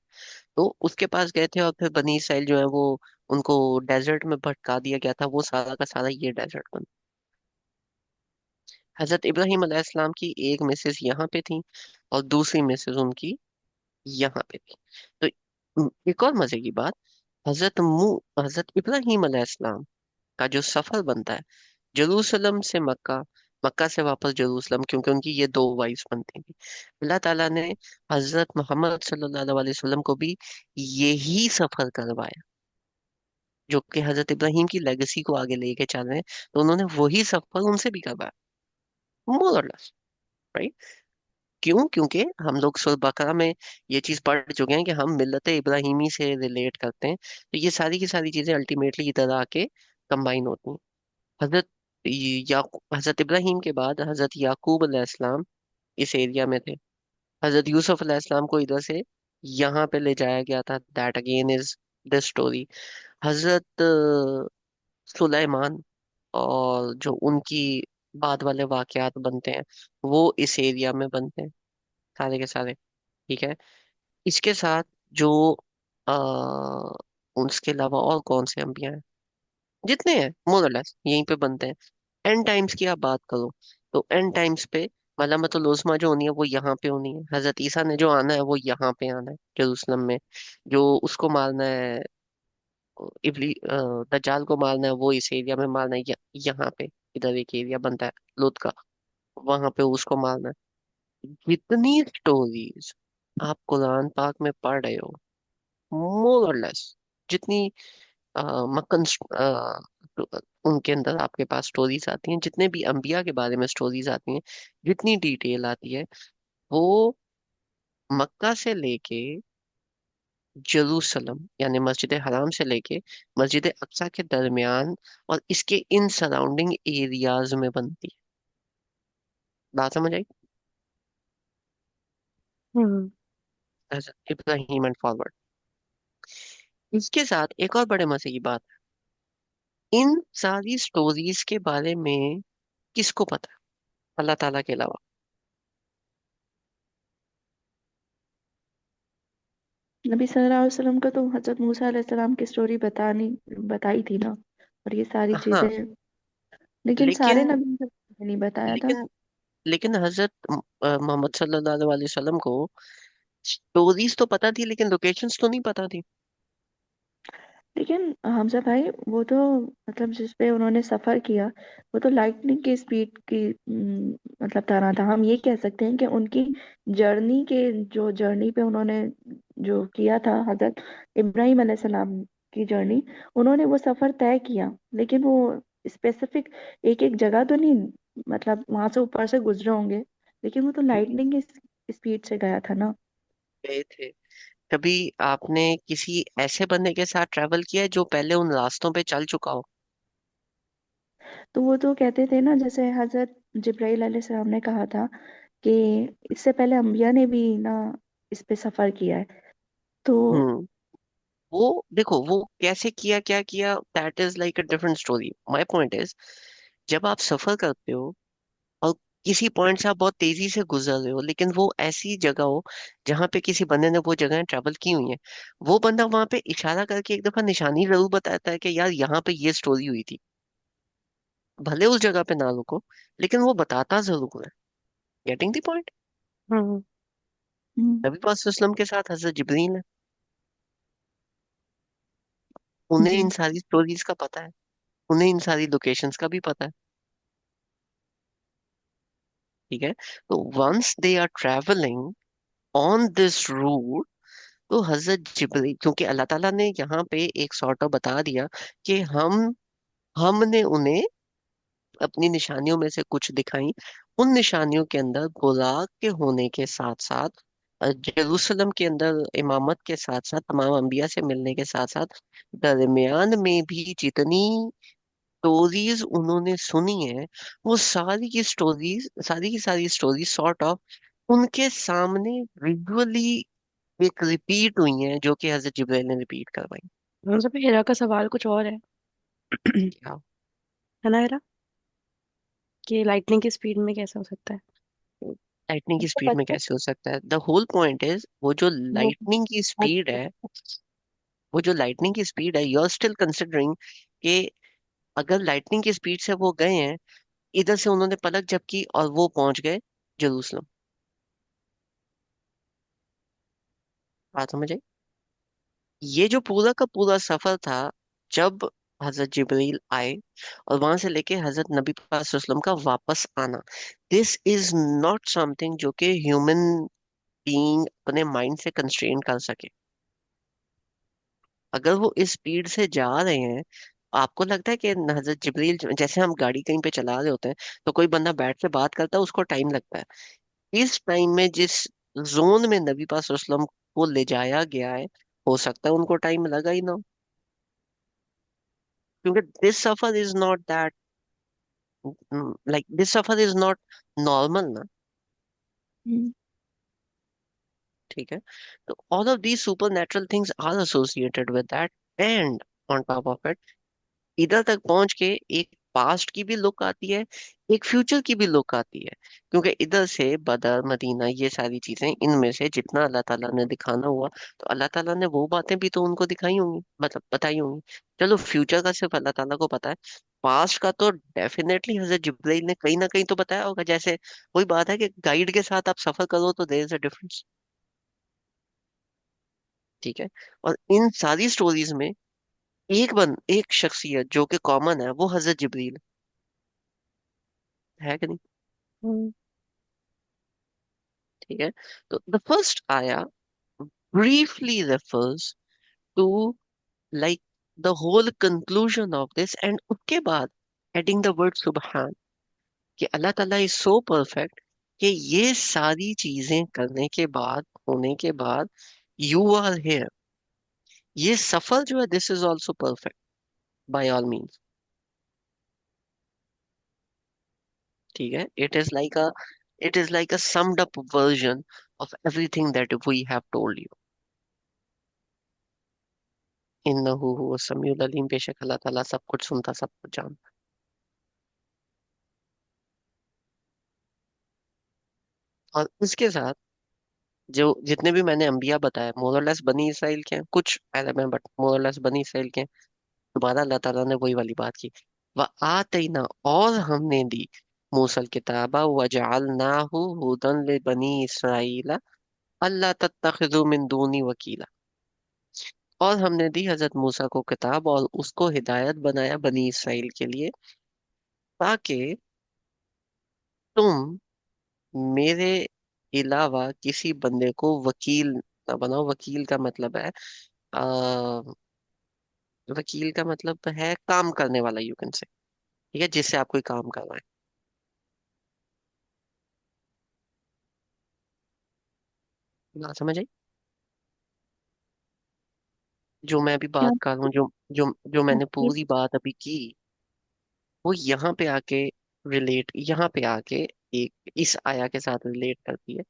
Speaker 1: तो उसके पास गए थे, और फिर बनी इसराइल जो है वो उनको डेजर्ट में भटका दिया गया था, वो सारा का सारा ये डेजर्ट बन। हजरत इब्राहिम अलैहिस्सलाम की एक मिसेस यहाँ पे थी और दूसरी मिसेस उनकी यहाँ पे थी। तो एक और मजे की बात, हजरत इब्राहिम अलैहिस्सलाम का जो सफर बनता है जेरूसलम से मक्का, मक्का से वापस जेरूसलम, क्योंकि उनकी ये दो वाइफ्स बनती थी, अल्लाह ताला ने हजरत मोहम्मद सल्लल्लाहु अलैहि वसल्लम को भी यही सफर करवाया, जो कि हजरत इब्राहिम की लेगेसी को आगे लेके चल रहे हैं, तो उन्होंने वही सफर उनसे भी करवाया, मोर और लेस। राइट। क्यों? क्योंकि हम लोग सूरह बकरा में ये चीज पढ़ चुके हैं कि हम मिल्लत इब्राहिमी से रिलेट करते हैं, तो ये सारी की सारी चीजें अल्टीमेटली इधर आके कंबाइन होती हैं। हजरत हजरत इब्राहिम के बाद हजरत याकूब अलैहिस्सलाम इस एरिया में थे। हजरत यूसुफ अलैहिस्सलाम को इधर से यहाँ पे ले जाया गया था, that again is the story. हजरत सुलेमान और जो उनकी बाद वाले वाकयात बनते हैं, वो इस एरिया में बनते हैं, सारे के सारे। ठीक है। इसके साथ जो आ, उसके अलावा और कौन से अंबिया हैं, जितने हैं मोर और लेस यहीं पे बनते हैं। एंड टाइम्स की आप बात करो, तो एंड टाइम्स पे मलामत उल जो होनी है वो यहाँ पे होनी है। हजरत ईसा ने जो आना है वो यहाँ पे आना है यरूशलेम में। जो उसको मारना है, दज्जाल को मारना है, वो इस एरिया में मारना है, यहाँ पे इधर एक एरिया बनता है लूत का, वहां पे उसको मारना है। जितनी स्टोरीज आप कुरान पाक में पढ़ रहे हो, मोर और लेस, जितनी मक्कन उनके अंदर आपके पास स्टोरीज आती हैं, जितने भी अंबिया के बारे में स्टोरीज आती हैं, जितनी डिटेल आती है, वो मक्का से लेके जेरूसलम यानी मस्जिद हराम से लेके मस्जिद अक्सा के दरमियान और इसके इन सराउंडिंग एरियाज में बनती है। बात समझ आई?
Speaker 3: हम्म।
Speaker 1: Ibrahim and forward. इसके साथ एक और बड़े मजे की बात, इन सारी स्टोरीज के बारे में किसको पता है अल्लाह ताला के अलावा?
Speaker 2: नबी सल्लल्लाहु अलैहि वसल्लम को तो हजरत मूसा अलैहि सलाम की स्टोरी बताई थी ना, और ये सारी
Speaker 1: हाँ,
Speaker 2: चीजें, लेकिन सारे
Speaker 1: लेकिन
Speaker 2: नबी को नहीं बताया था।
Speaker 1: लेकिन लेकिन हजरत मोहम्मद सल्लल्लाहु अलैहि वसल्लम को स्टोरीज तो पता थी लेकिन लोकेशंस तो नहीं पता थी।
Speaker 2: लेकिन हमजा भाई, वो तो मतलब जिस पे उन्होंने सफर किया, वो तो लाइटनिंग की स्पीड की मतलब तरह था। हम ये कह सकते हैं कि उनकी जर्नी के जो जर्नी पे उन्होंने जो किया था, हजरत इब्राहिम अलैहिस्सलाम की जर्नी, उन्होंने वो सफर तय किया, लेकिन वो स्पेसिफिक एक एक जगह तो नहीं, मतलब वहां से ऊपर से गुजरे होंगे, लेकिन वो तो लाइटनिंग की स्पीड से गया था ना।
Speaker 1: गए थे। कभी आपने किसी ऐसे बंदे के साथ ट्रैवल किया है जो पहले उन रास्तों पे चल चुका हो?
Speaker 2: तो वो तो कहते थे ना, जैसे हजरत जिब्राइल अलैहिस्सलाम ने कहा था कि इससे पहले अंबिया ने भी ना इस पे सफर किया है। तो
Speaker 1: हम्म। वो देखो वो कैसे किया, क्या किया, that is like a different story. My point is, जब आप सफर करते हो और किसी पॉइंट से आप बहुत तेजी से गुजर रहे हो, लेकिन वो ऐसी जगह हो जहाँ पे किसी बंदे ने वो जगह ट्रैवल की हुई है, वो बंदा वहां पे इशारा करके एक दफा निशानी जरूर बताता है कि यार यहाँ पे ये स्टोरी हुई थी। भले उस जगह पे ना रुको, लेकिन वो बताता जरूर है। Getting the point?
Speaker 3: Hmm.
Speaker 2: Hmm,
Speaker 1: नबी पाक सल्लल्लाहु अलैहि वसल्लम के साथ हजरत जिब्रील है, उन्हें इन
Speaker 2: जी।
Speaker 1: सारी स्टोरीज का पता है, उन्हें इन सारी लोकेशंस का भी पता है। ठीक है। तो once they are travelling on this route, तो हजरत जिब्रील, क्योंकि अल्लाह ताला ने यहाँ पे एक सॉर्ट ऑफ बता दिया कि हमने उन्हें अपनी निशानियों में से कुछ दिखाई। उन निशानियों के अंदर बुराक के होने के साथ साथ, यरूशलेम के अंदर इमामत के साथ साथ, तमाम अंबिया से मिलने के साथ साथ, दरमियान में भी जितनी स्टोरीज उन्होंने सुनी है, वो सारी की स्टोरीज, सारी की सारी स्टोरीज सॉर्ट ऑफ उनके सामने विजुअली एक रिपीट हुई हैं, जो कि हजरत जिब्राइल ने रिपीट करवाई।
Speaker 3: हम सब हीरा का सवाल कुछ और है।
Speaker 1: क्या?
Speaker 3: है ना हीरा, कि लाइटनिंग की स्पीड में कैसा हो सकता है?
Speaker 1: लाइटनिंग की
Speaker 2: तो
Speaker 1: स्पीड में
Speaker 2: पता
Speaker 1: कैसे हो सकता है? द होल पॉइंट इज, वो जो
Speaker 2: वो
Speaker 1: लाइटनिंग की स्पीड
Speaker 2: अच्छा।
Speaker 1: है, वो जो लाइटनिंग की स्पीड है, यू आर स्टिल कंसिडरिंग कि अगर लाइटनिंग की स्पीड से वो गए हैं, इधर से उन्होंने पलक झपकी और वो पहुंच गए जेरूसलम। बात समझ आई? ये जो पूरा का पूरा सफर था, जब हजरत जिब्रील आए और वहां से लेके हजरत नबी पाक सल्लल्लाहु अलैहि वसल्लम का वापस आना, दिस इज नॉट समथिंग जो कि ह्यूमन बीइंग अपने माइंड से कंस्ट्रेन कर सके। अगर वो इस स्पीड से जा रहे हैं, आपको लगता है कि हजरत जिब्रील, जैसे हम गाड़ी कहीं पे चला रहे होते हैं तो कोई बंदा बैठ के बात करता है, उसको टाइम लगता है। इस टाइम में जिस जोन में नबी पाक सल्लल्लाहु अलैहि वसल्लम को ले जाया गया है, हो सकता है उनको टाइम लगा ही ना हो, क्योंकि दिस सफर is not that, like this सफर इज नॉट नॉर्मल ना।
Speaker 2: हम्म,
Speaker 1: ठीक है। तो all of these supernatural things are associated with that, and on top of it, इधर तक पहुंच के एक पास्ट की भी लुक आती है, एक फ्यूचर की भी लुक आती है। क्योंकि इधर से बदर, मदीना, ये सारी चीजें, इनमें से जितना अल्लाह ताला ने दिखाना हुआ, तो अल्लाह ताला ने वो बातें भी तो उनको दिखाई होंगी, मतलब बताई होंगी। चलो फ्यूचर का सिर्फ अल्लाह ताला को पता है, पास्ट का तो डेफिनेटली हजरत जिब्राइल ने कहीं ना कहीं तो बताया होगा। जैसे वही बात है कि गाइड के साथ आप सफर करो तो देयर इज अ डिफरेंस। ठीक है। और इन सारी स्टोरीज में एक शख्सियत जो कि कॉमन है, वो हजरत जिब्रील है कि नहीं?
Speaker 3: हम्म।
Speaker 1: ठीक है। तो द फर्स्ट आया briefly refers to like the whole conclusion of this, and उसके बाद adding the word subhan, कि अल्लाह ताला is so perfect कि ये सारी चीजें करने के बाद, होने के बाद, you are here, ये सफर जो है, this is also perfect by all means। ठीक है। it is like a summed up version of everything that we have told you। इन्नहु हुवा समीउल अलीम, बेशक अल्लाह ताला सब कुछ सुनता, सब कुछ जानता। और इसके साथ जो जितने भी मैंने अंबिया बताए, मोरलेस बनी इसराइल के हैं, कुछ अरब हैं बट मोरलेस बनी इसराइल के हैं। दोबारा अल्लाह ताला ने वही वाली बात की, व आतैना, और हमने दी, मूसल किताबा व जअलनाहु हुदन ले बनी इसराइल, अल्लाह तत्तखिजू मिन दूनी वकीला। और हमने दी हजरत मूसा को किताब और उसको हिदायत बनाया बनी इसराइल के लिए, ताकि तुम मेरे अलावा किसी बंदे को वकील ना बनाओ। वकील का मतलब है आ, वकील का मतलब है काम करने वाला, यू कैन से। ठीक है, जिससे आप कोई काम करवाएं। बात समझ आई? जो मैं अभी
Speaker 2: क्या?
Speaker 1: बात कर रहा हूँ, जो मैंने
Speaker 2: ये
Speaker 1: पूरी बात अभी की, वो यहाँ पे आके यहाँ पे आके एक इस आया के साथ रिलेट करती है।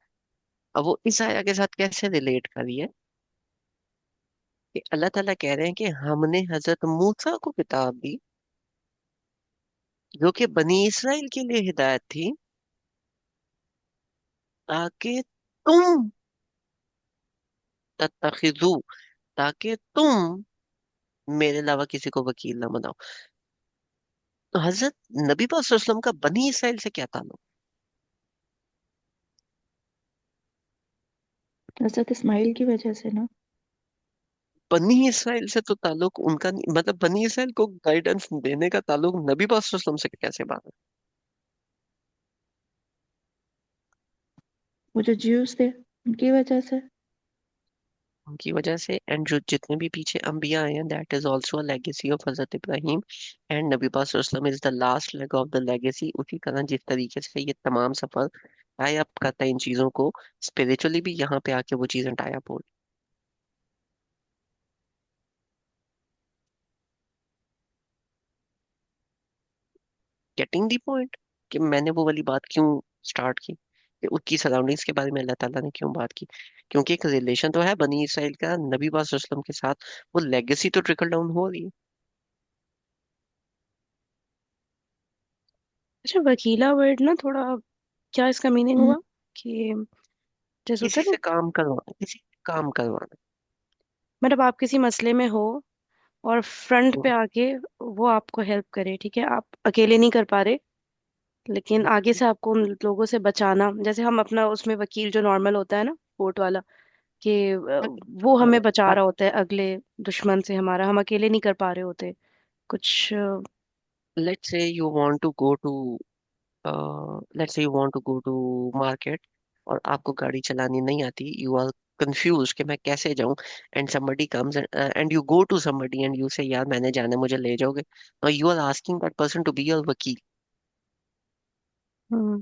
Speaker 1: अब वो इस आया के साथ कैसे रिलेट करी है कि अल्लाह ताला कह रहे हैं कि हमने हजरत मूसा को किताब दी, जो कि बनी इसराइल के लिए हिदायत थी, ताकि तुम तत्तखिजू, ताकि तुम मेरे अलावा किसी को वकील ना बनाओ। तो हजरत नबी पाक सल्लल्लाहु अलैहि वसल्लम का बनी इसराइल से क्या ताल्लुक?
Speaker 2: हजरत इस्माइल की वजह से ना।
Speaker 1: बनी इसराइल से तो ताल्लुक उनका नहीं, मतलब बनी इसराइल को गाइडेंस देने का ताल्लुक नबी पाक सल्लल्लाहु अलैहि वसल्लम से कैसे बात
Speaker 2: वो जो ज्यूस थे उनकी वजह से।
Speaker 1: है? उनकी वजह से। एंड जो जितने भी पीछे अंबिया आए हैं, that is also a legacy of Hazrat Ibrahim. And नबी पाक सल्लल्लाहु अलैहि वसल्लम is the last leg of the legacy. उसी तरह जिस तरीके से ये तमाम सफर टाई अप करता है इन चीजों को, स्पिरिचुअली भी यहाँ पे आके वो चीजें टाई अप हो। गेटिंग दी पॉइंट कि मैंने वो वाली बात क्यों स्टार्ट की, कि उसकी सराउंडिंग्स के बारे में अल्लाह ताला ने क्यों बात की। क्योंकि एक रिलेशन तो है बनी इसराइल का नबी पाक सल्लल्लाहु अलैहि वसल्लम के साथ, वो लेगेसी तो ट्रिकल डाउन हो रही है।
Speaker 3: अच्छा, वकीला वर्ड ना थोड़ा, क्या इसका मीनिंग
Speaker 2: हम्म।
Speaker 3: हुआ कि जैसे होता
Speaker 1: किसी
Speaker 3: है
Speaker 1: से
Speaker 3: ना,
Speaker 1: काम करवाना, किसी से काम करवाना।
Speaker 3: मतलब आप किसी मसले में हो और फ्रंट पे
Speaker 1: हम्म,
Speaker 3: आके वो आपको हेल्प करे, ठीक है, आप अकेले नहीं कर पा रहे, लेकिन आगे से आपको उन लोगों से बचाना, जैसे हम अपना उसमें वकील जो नॉर्मल होता है ना, कोर्ट वाला, कि वो हमें बचा रहा होता है अगले दुश्मन से हमारा, हम अकेले नहीं कर पा रहे होते कुछ।
Speaker 1: Let's say you want to go to let's say you want to go to market, और आपको गाड़ी चलानी नहीं आती, यू आर कंफ्यूज कि मैं कैसे जाऊं। And somebody comes and you go to somebody and you say यार मैंने जाना है, मुझे ले जाओगे? now you are asking that person to be your वकील।
Speaker 3: हम्म।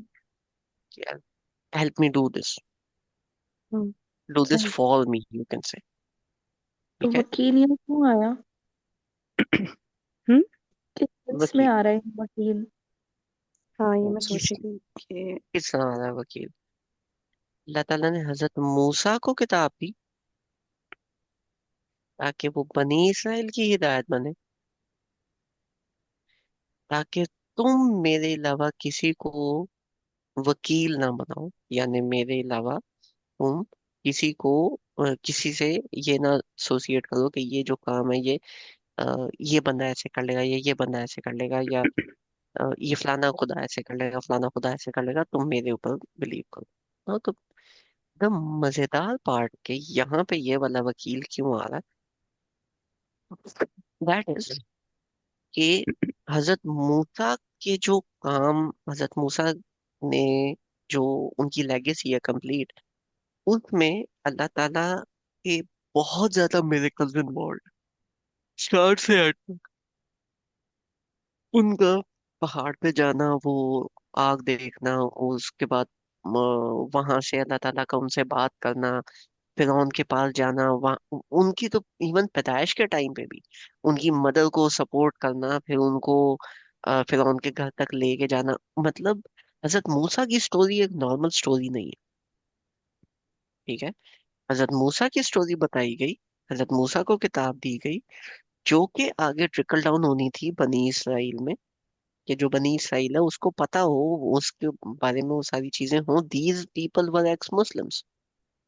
Speaker 1: यार, help me do this,
Speaker 3: hmm.
Speaker 1: do this
Speaker 3: सही।
Speaker 1: for me, you can say।
Speaker 2: तो
Speaker 1: ठीक है।
Speaker 2: वकील यहाँ क्यों आया?
Speaker 3: हम्म।
Speaker 2: किस सेंस में
Speaker 1: वकील,
Speaker 2: आ रहा है वकील?
Speaker 3: हाँ, ये मैं सोच
Speaker 1: किस
Speaker 3: रही थी कि
Speaker 1: किस तरह आ रहा है वकील? अल्लाह ताला ने हजरत मूसा को किताब दी, ताकि वो बनी इसराइल की हिदायत बने, ताकि तुम मेरे अलावा किसी को वकील ना बनाओ। यानी मेरे अलावा तुम किसी को किसी से ये ना एसोसिएट करो कि ये जो काम है ये बंदा ऐसे कर लेगा, ये बंदा ऐसे कर लेगा, या ये फलाना खुदा ऐसे कर लेगा, फलाना खुदा ऐसे कर लेगा, तुम मेरे ऊपर बिलीव करो। हाँ, तो द मजेदार पार्ट के यहाँ पे ये वाला वकील क्यों आ रहा है, दैट इज कि हजरत मूसा के जो काम, हजरत मूसा ने जो उनकी लेगेसी है कंप्लीट, उसमें अल्लाह ताला के बहुत ज्यादा मिरेकल्स इन्वॉल्व, स्टार्ट से एंड तक। उनका पहाड़ पे जाना, वो आग देखना, उसके बाद वहां से अल्लाह ताला का उनसे बात करना, फिरौन के पास जाना, वहाँ उनकी तो इवन पैदाइश के टाइम पे भी उनकी मदर को सपोर्ट करना, फिर उनको फिरौन के घर तक लेके जाना। मतलब हजरत मूसा की स्टोरी एक नॉर्मल स्टोरी नहीं है। ठीक है, हजरत मूसा की स्टोरी बताई गई, हजरत मूसा को किताब दी गई, जो कि आगे ट्रिकल डाउन होनी थी बनी इसराइल में, कि जो बनी इसराइल है उसको पता हो, उसके बारे में वो सारी चीजें हो। These people were x Muslims.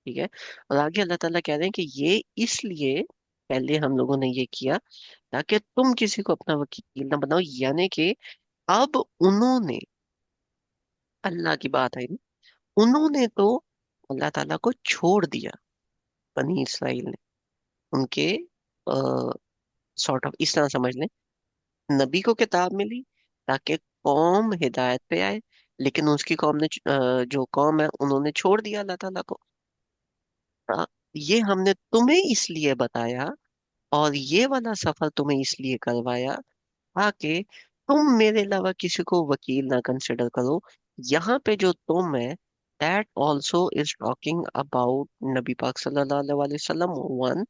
Speaker 1: ठीक है, और आगे अल्लाह ताला कह रहे हैं कि ये इसलिए पहले हम लोगों ने ये किया, ताकि तुम किसी को अपना वकील ना बनाओ। यानी कि अब उन्होंने, अल्लाह की बात है, उन्होंने तो अल्लाह ताला को छोड़ दिया बनी इसराइल ने, उनके सॉर्ट ऑफ इस तरह समझ लें, नबी को किताब मिली ताकि कौम हिदायत पे आए, लेकिन उसकी कौम ने जो कौम है उन्होंने छोड़ दिया अल्लाह ताला को। ये हमने तुम्हें इसलिए बताया और ये वाला सफर तुम्हें इसलिए करवाया ताकि तुम मेरे अलावा किसी को वकील ना कंसिडर करो। यहाँ पे जो तुम है, that also is talking about नबी पाक सल्लल्लाहु अलैहि वसल्लम वन,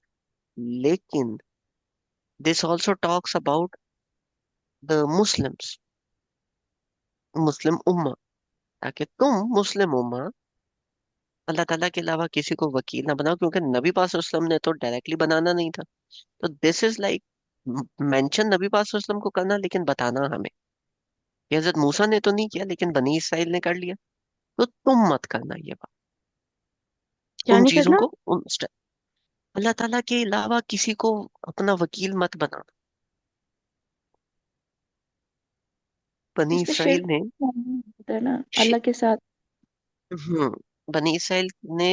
Speaker 1: लेकिन this also talks about the Muslims, Muslim उम्मा, ताकि तुम मुस्लिम उम्मा अल्लाह ताला के अलावा किसी को वकील ना बनाओ, क्योंकि नबी पाक सल्लल्लाहु अलैहि वसल्लम ने तो डायरेक्टली बनाना नहीं था। तो दिस इज लाइक मेंशन नबी पाक सल्लल्लाहु अलैहि वसल्लम को करना, लेकिन बताना हमें। ये हजरत मूसा ने तो नहीं किया, लेकिन बनी इसराइल ने कर लिया, तो तुम मत करना ये बात।
Speaker 3: क्या
Speaker 1: उन
Speaker 3: नहीं
Speaker 1: चीजों
Speaker 3: करना?
Speaker 1: को अल्लाह ताला के अलावा किसी को अपना वकील मत बनाना। बनी
Speaker 2: इसमें
Speaker 1: इसराइल
Speaker 2: शिर्क
Speaker 1: ने
Speaker 2: होता है ना
Speaker 1: शि-
Speaker 2: अल्लाह के साथ।
Speaker 1: हम्म बनी इसराइल ने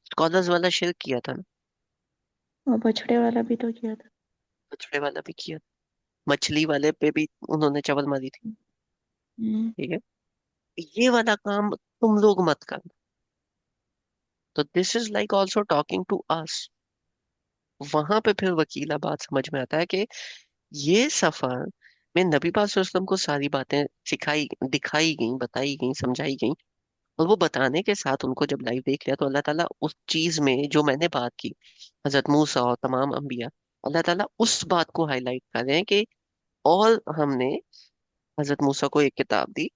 Speaker 1: स्कॉलर्स वाला शिरक किया था ना,
Speaker 2: और बछड़े वाला भी तो किया था।
Speaker 1: बछड़े वाला भी किया, मछली वाले पे भी उन्होंने चवल मारी थी।
Speaker 2: हम्म।
Speaker 1: ठीक है, ये वाला काम तुम लोग मत करना। तो this is like also talking to us. वहां पे फिर वकीला बात समझ में आता है कि ये सफर में नबी पाक सल्लल्लाहु अलैहि वसल्लम को सारी बातें सिखाई, दिखाई गई, बताई गई, समझाई गई, और वो बताने के साथ उनको जब लाइव देख लिया तो अल्लाह ताला उस चीज में जो मैंने बात की, हजरत मूसा और तमाम अंबिया, अल्लाह ताला उस बात को हाईलाइट कर रहे हैं कि और हमने हजरत मूसा को एक किताब दी,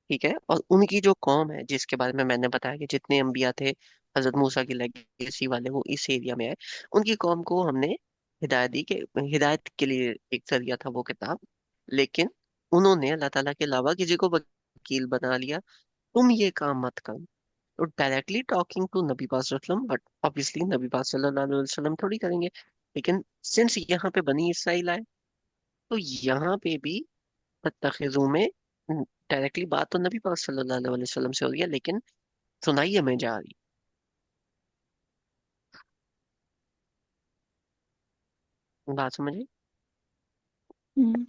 Speaker 1: ठीक है, और उनकी जो कौम है जिसके बारे में मैंने बताया कि जितने अंबिया थे हजरत मूसा की लेगेसी वाले वो इस एरिया में आए, उनकी कौम को हमने हिदायत दी कि हिदायत के लिए एक जरिया था वो किताब, लेकिन उन्होंने अल्लाह ताला के अलावा किसी को वकील बना लिया। तुम ये काम मत करो। तो डायरेक्टली टॉकिंग टू नबी पाक सल्लल्लाहु अलैहि वसल्लम, बट ऑब्वियसली नबी पाक सल्लल्लाहु अलैहि वसल्लम थोड़ी करेंगे, लेकिन सिंस यहाँ पे बनी इसराइल आए, तो यहाँ पे भी तत्तखिजू में डायरेक्टली बात तो नबी पाक सल्लल्लाहु अलैहि वसल्लम से हो रही है, लेकिन सुनाई हमें जा रही। बात समझे?
Speaker 2: हम्म।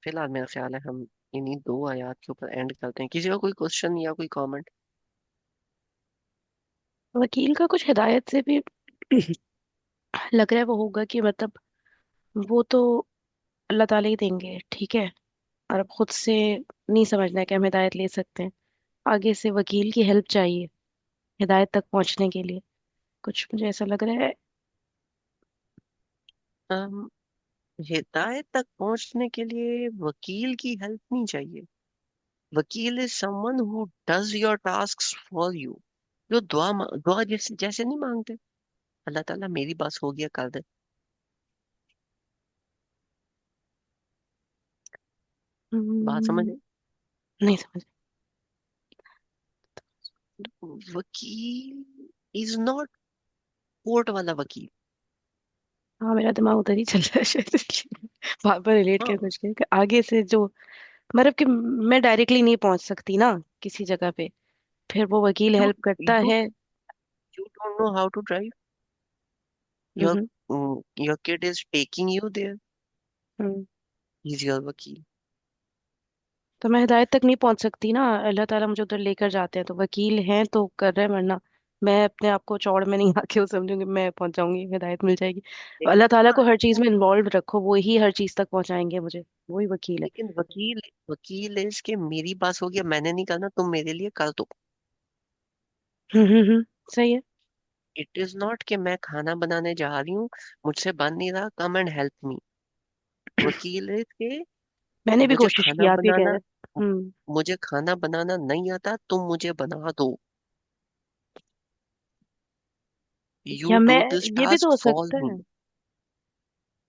Speaker 1: फिलहाल मेरा ख्याल है हम इन्हीं दो आयात के ऊपर एंड करते हैं। किसी का कोई क्वेश्चन या कोई कमेंट?
Speaker 3: वकील का कुछ हिदायत से भी लग रहा है वो होगा कि मतलब वो तो अल्लाह ताला ही देंगे, ठीक है। और अब खुद से नहीं समझना है कि हम हिदायत ले सकते हैं। आगे से वकील की हेल्प चाहिए हिदायत तक पहुंचने के लिए। कुछ मुझे ऐसा लग रहा है।
Speaker 1: हम हिदायत तक पहुंचने के लिए वकील की हेल्प नहीं चाहिए। वकील is someone who does your tasks for you, जो दुआ जैसे जैसे नहीं मांगते, अल्लाह ताला मेरी बस हो गया कर दे। बात
Speaker 3: हम्म,
Speaker 1: समझे?
Speaker 3: नहीं समझ।
Speaker 1: वकील इज नॉट कोर्ट वाला वकील।
Speaker 3: हाँ, मेरा दिमाग उधर ही चल रहा है शायद इसलिए वहां पर रिलेट कर
Speaker 1: हाँ,
Speaker 3: कुछ नहीं कि आगे से जो मतलब कि मैं डायरेक्टली नहीं पहुंच सकती ना किसी जगह पे। फिर वो वकील
Speaker 1: यू
Speaker 3: हेल्प करता
Speaker 1: यू
Speaker 3: है।
Speaker 1: You don't know how to drive, your
Speaker 3: hmm.
Speaker 1: Your kid is taking you there,
Speaker 3: hmm.
Speaker 1: He is your वकील।
Speaker 3: तो मैं हिदायत तक नहीं पहुंच सकती ना, अल्लाह ताला मुझे उधर लेकर जाते हैं तो वकील हैं तो कर रहे हैं, वरना मैं अपने आप को चौड़ में नहीं आके वो समझूंगी मैं पहुंच जाऊंगी, हिदायत मिल जाएगी। अल्लाह ताला
Speaker 1: हाँ,
Speaker 3: को हर चीज में इन्वॉल्व रखो, वो ही हर चीज तक पहुंचाएंगे मुझे, वही वकील है।
Speaker 1: लेकिन वकील इज के मेरी पास हो गया, मैंने नहीं करना, तुम मेरे लिए कर दो।
Speaker 3: सही है।
Speaker 1: इट इज नॉट कि मैं खाना बनाने जा रही हूँ, मुझसे बन नहीं रहा, कम एंड हेल्प मी। वकील इज के
Speaker 3: मैंने भी
Speaker 1: मुझे
Speaker 3: कोशिश की,
Speaker 1: खाना
Speaker 3: आप ही कह
Speaker 1: बनाना,
Speaker 3: रहे हैं।
Speaker 1: मुझे खाना बनाना नहीं आता, तुम मुझे बना दो, यू
Speaker 3: या मैं,
Speaker 1: डू दिस
Speaker 3: ये भी तो
Speaker 1: टास्क
Speaker 3: हो
Speaker 1: फॉर
Speaker 3: सकता
Speaker 1: मी,
Speaker 3: है,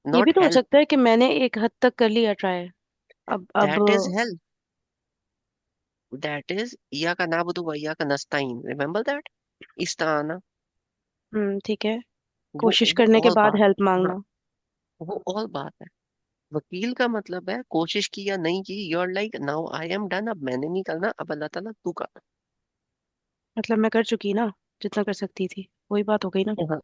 Speaker 3: ये भी
Speaker 1: नॉट
Speaker 3: तो हो
Speaker 1: हेल्प।
Speaker 3: सकता है कि मैंने एक हद तक कर लिया ट्राई। अब
Speaker 1: that is help, that is या का नाबुदु व या का नस्ताइन, रिमेम्बर दैट, इस्ताना।
Speaker 3: ठीक है। कोशिश
Speaker 1: वो
Speaker 3: करने के
Speaker 1: और
Speaker 3: बाद
Speaker 1: बात,
Speaker 3: हेल्प
Speaker 1: हाँ,
Speaker 3: मांगना।
Speaker 1: वो और बात है। वकील का मतलब है कोशिश की या नहीं की, you are like now I am done, अब मैंने नहीं करना, अब अल्लाह ताला तू कर।
Speaker 3: मतलब मैं कर चुकी ना, जितना कर सकती थी, वही बात हो गई ना।
Speaker 1: हाँ,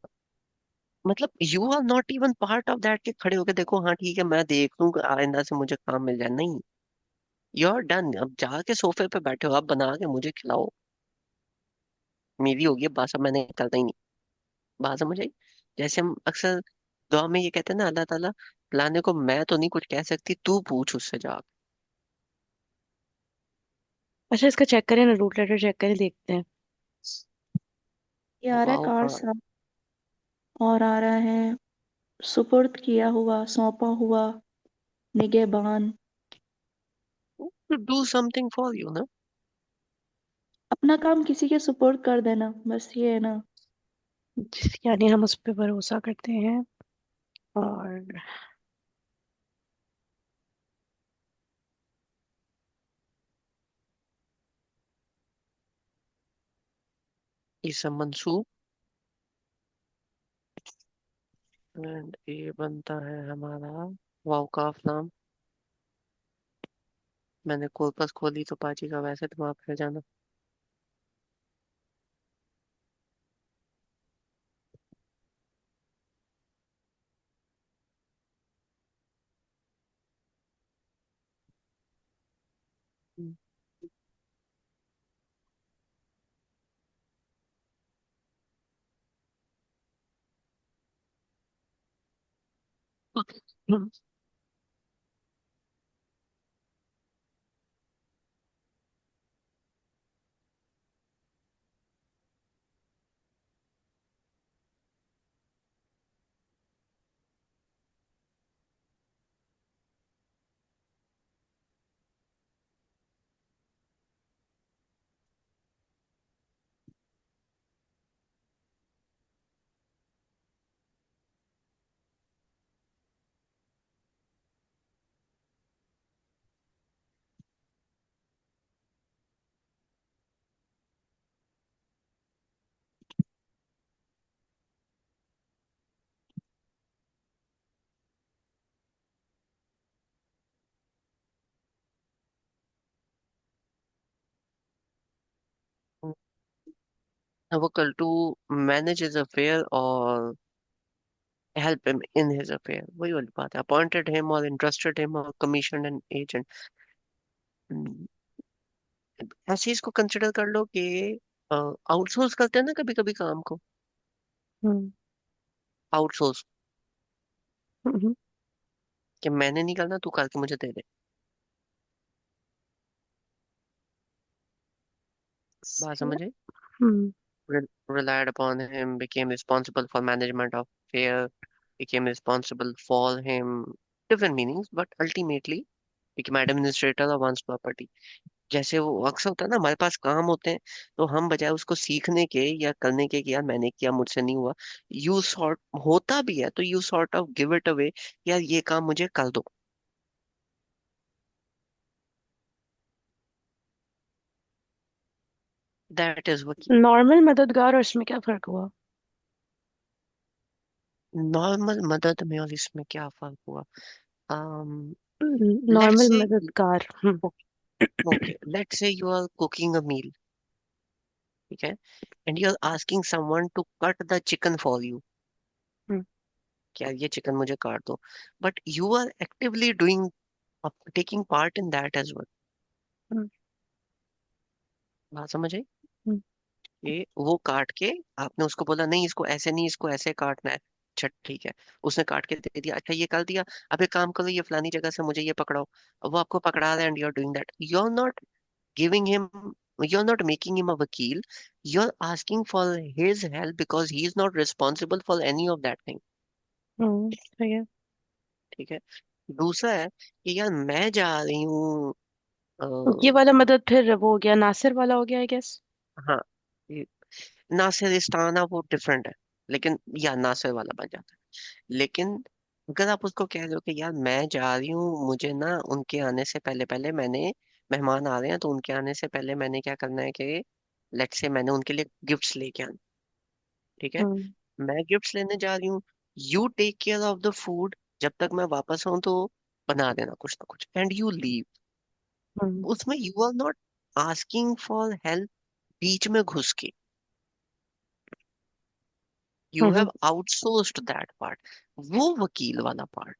Speaker 1: मतलब you are not even part of that, कि खड़े होके देखो हाँ ठीक है मैं देख लूंगा आइंदा से मुझे काम मिल जाए, नहीं। यू आर डन, अब जाके सोफे पे बैठे हो, आप बना के मुझे खिलाओ, मेरी होगी अब बात, अब मैंने करना ही नहीं। बात समझ आई? जैसे हम अक्सर दुआ में ये कहते हैं ना, अल्लाह ताला लाने को मैं तो नहीं कुछ कह सकती, तू पूछ उससे जा।
Speaker 3: अच्छा, इसका चेक करें ना, रूट लेटर चेक करें, देखते हैं।
Speaker 2: ये आ रहा है
Speaker 1: वाओ
Speaker 2: कार्ड
Speaker 1: हाँ।
Speaker 2: साहब। और आ रहा है सुपुर्द किया हुआ, सौंपा हुआ, निगहबान।
Speaker 1: To do something for you ना।
Speaker 2: अपना काम किसी के सुपुर्द कर देना, बस ये है ना।
Speaker 3: यानी हम उस पर भरोसा करते हैं, और
Speaker 1: इसम मंसूब, एंड ये बनता है हमारा वाओ काफ नाम। मैंने कॉर्पस खोली तो पाजी का वैसे दिमाग फिर जाना। वो कल टू मैनेज हिज अफेयर और help him in his affair, वही वाली बात है, अपॉइंटेड हिम और इंटरेस्टेड हिम और कमीशन एन एजेंट। ऐसे इसको कंसिडर कर लो कि आउटसोर्स करते हैं ना कभी कभी काम को,
Speaker 3: हम्म।
Speaker 1: आउटसोर्स,
Speaker 3: हम्म।
Speaker 1: कि मैंने नहीं करना तू करके मुझे दे दे। बात समझ आई?
Speaker 3: हम्म।
Speaker 1: Relied upon him, became responsible for management of fair, became responsible for him, different meanings, but ultimately became administrator of one's property। जैसे वो अक्सर होता है ना, हमारे पास काम होते हैं तो हम बजाय उसको सीखने के या करने के कि यार मैंने किया मुझसे नहीं हुआ, यू सॉर्ट होता भी है तो you sort of give it away, यार ये काम मुझे कर दो। दैट इज वकील।
Speaker 3: नॉर्मल मददगार और इसमें क्या फर्क हुआ?
Speaker 1: नॉर्मल मदद में और इसमें क्या फर्क हुआ? लेट्स
Speaker 3: नॉर्मल
Speaker 1: से,
Speaker 3: मददगार।
Speaker 1: okay, let's say you are cooking a meal, ठीक है, and you are asking someone to cut the chicken for you,
Speaker 3: हम्म।
Speaker 1: क्या ये चिकन मुझे काट दो, but you are actively doing, taking part in that as well।
Speaker 3: हम्म।
Speaker 1: बात समझ आई?
Speaker 3: हम्म।
Speaker 1: कि वो काट के आपने उसको बोला नहीं इसको ऐसे नहीं इसको ऐसे काटना है, अच्छा ठीक है, उसने काट के दे दिया, अच्छा ये कर दिया, अब एक काम करो ये फलानी जगह से मुझे ये पकड़ाओ, अब वो आपको पकड़ा रहा है and you are doing that, you are not giving him, you're not making him a vakil, you're asking for his help because he is not responsible for any of that thing।
Speaker 3: सही है।
Speaker 1: ठीक है। दूसरा है कि यार मैं जा रही हूँ,
Speaker 3: ये
Speaker 1: अ,
Speaker 3: वाला मदद फिर वो हो गया, नासिर वाला हो गया, आई गेस।
Speaker 1: हाँ, ये नासिर इस्ताना वो डिफरेंट है, लेकिन यार नासिर वाला बन जाता है। लेकिन अगर आप उसको कह रहे हो कि यार मैं जा रही हूँ, मुझे ना उनके आने से पहले पहले मैंने, मेहमान आ रहे हैं तो उनके आने से पहले मैंने क्या करना है कि लेट्स से मैंने उनके लिए गिफ्ट्स लेके आने, ठीक है,
Speaker 3: हम्म।
Speaker 1: मैं गिफ्ट्स लेने जा रही हूँ, you take care of the food, जब तक मैं वापस आऊँ तो बना देना कुछ ना कुछ एंड यू लीव।
Speaker 3: हम्म।
Speaker 1: उसमें you are not asking for help, बीच में घुस के you
Speaker 3: hmm.
Speaker 1: Have outsourced that part, वो वकील वाला पार्ट।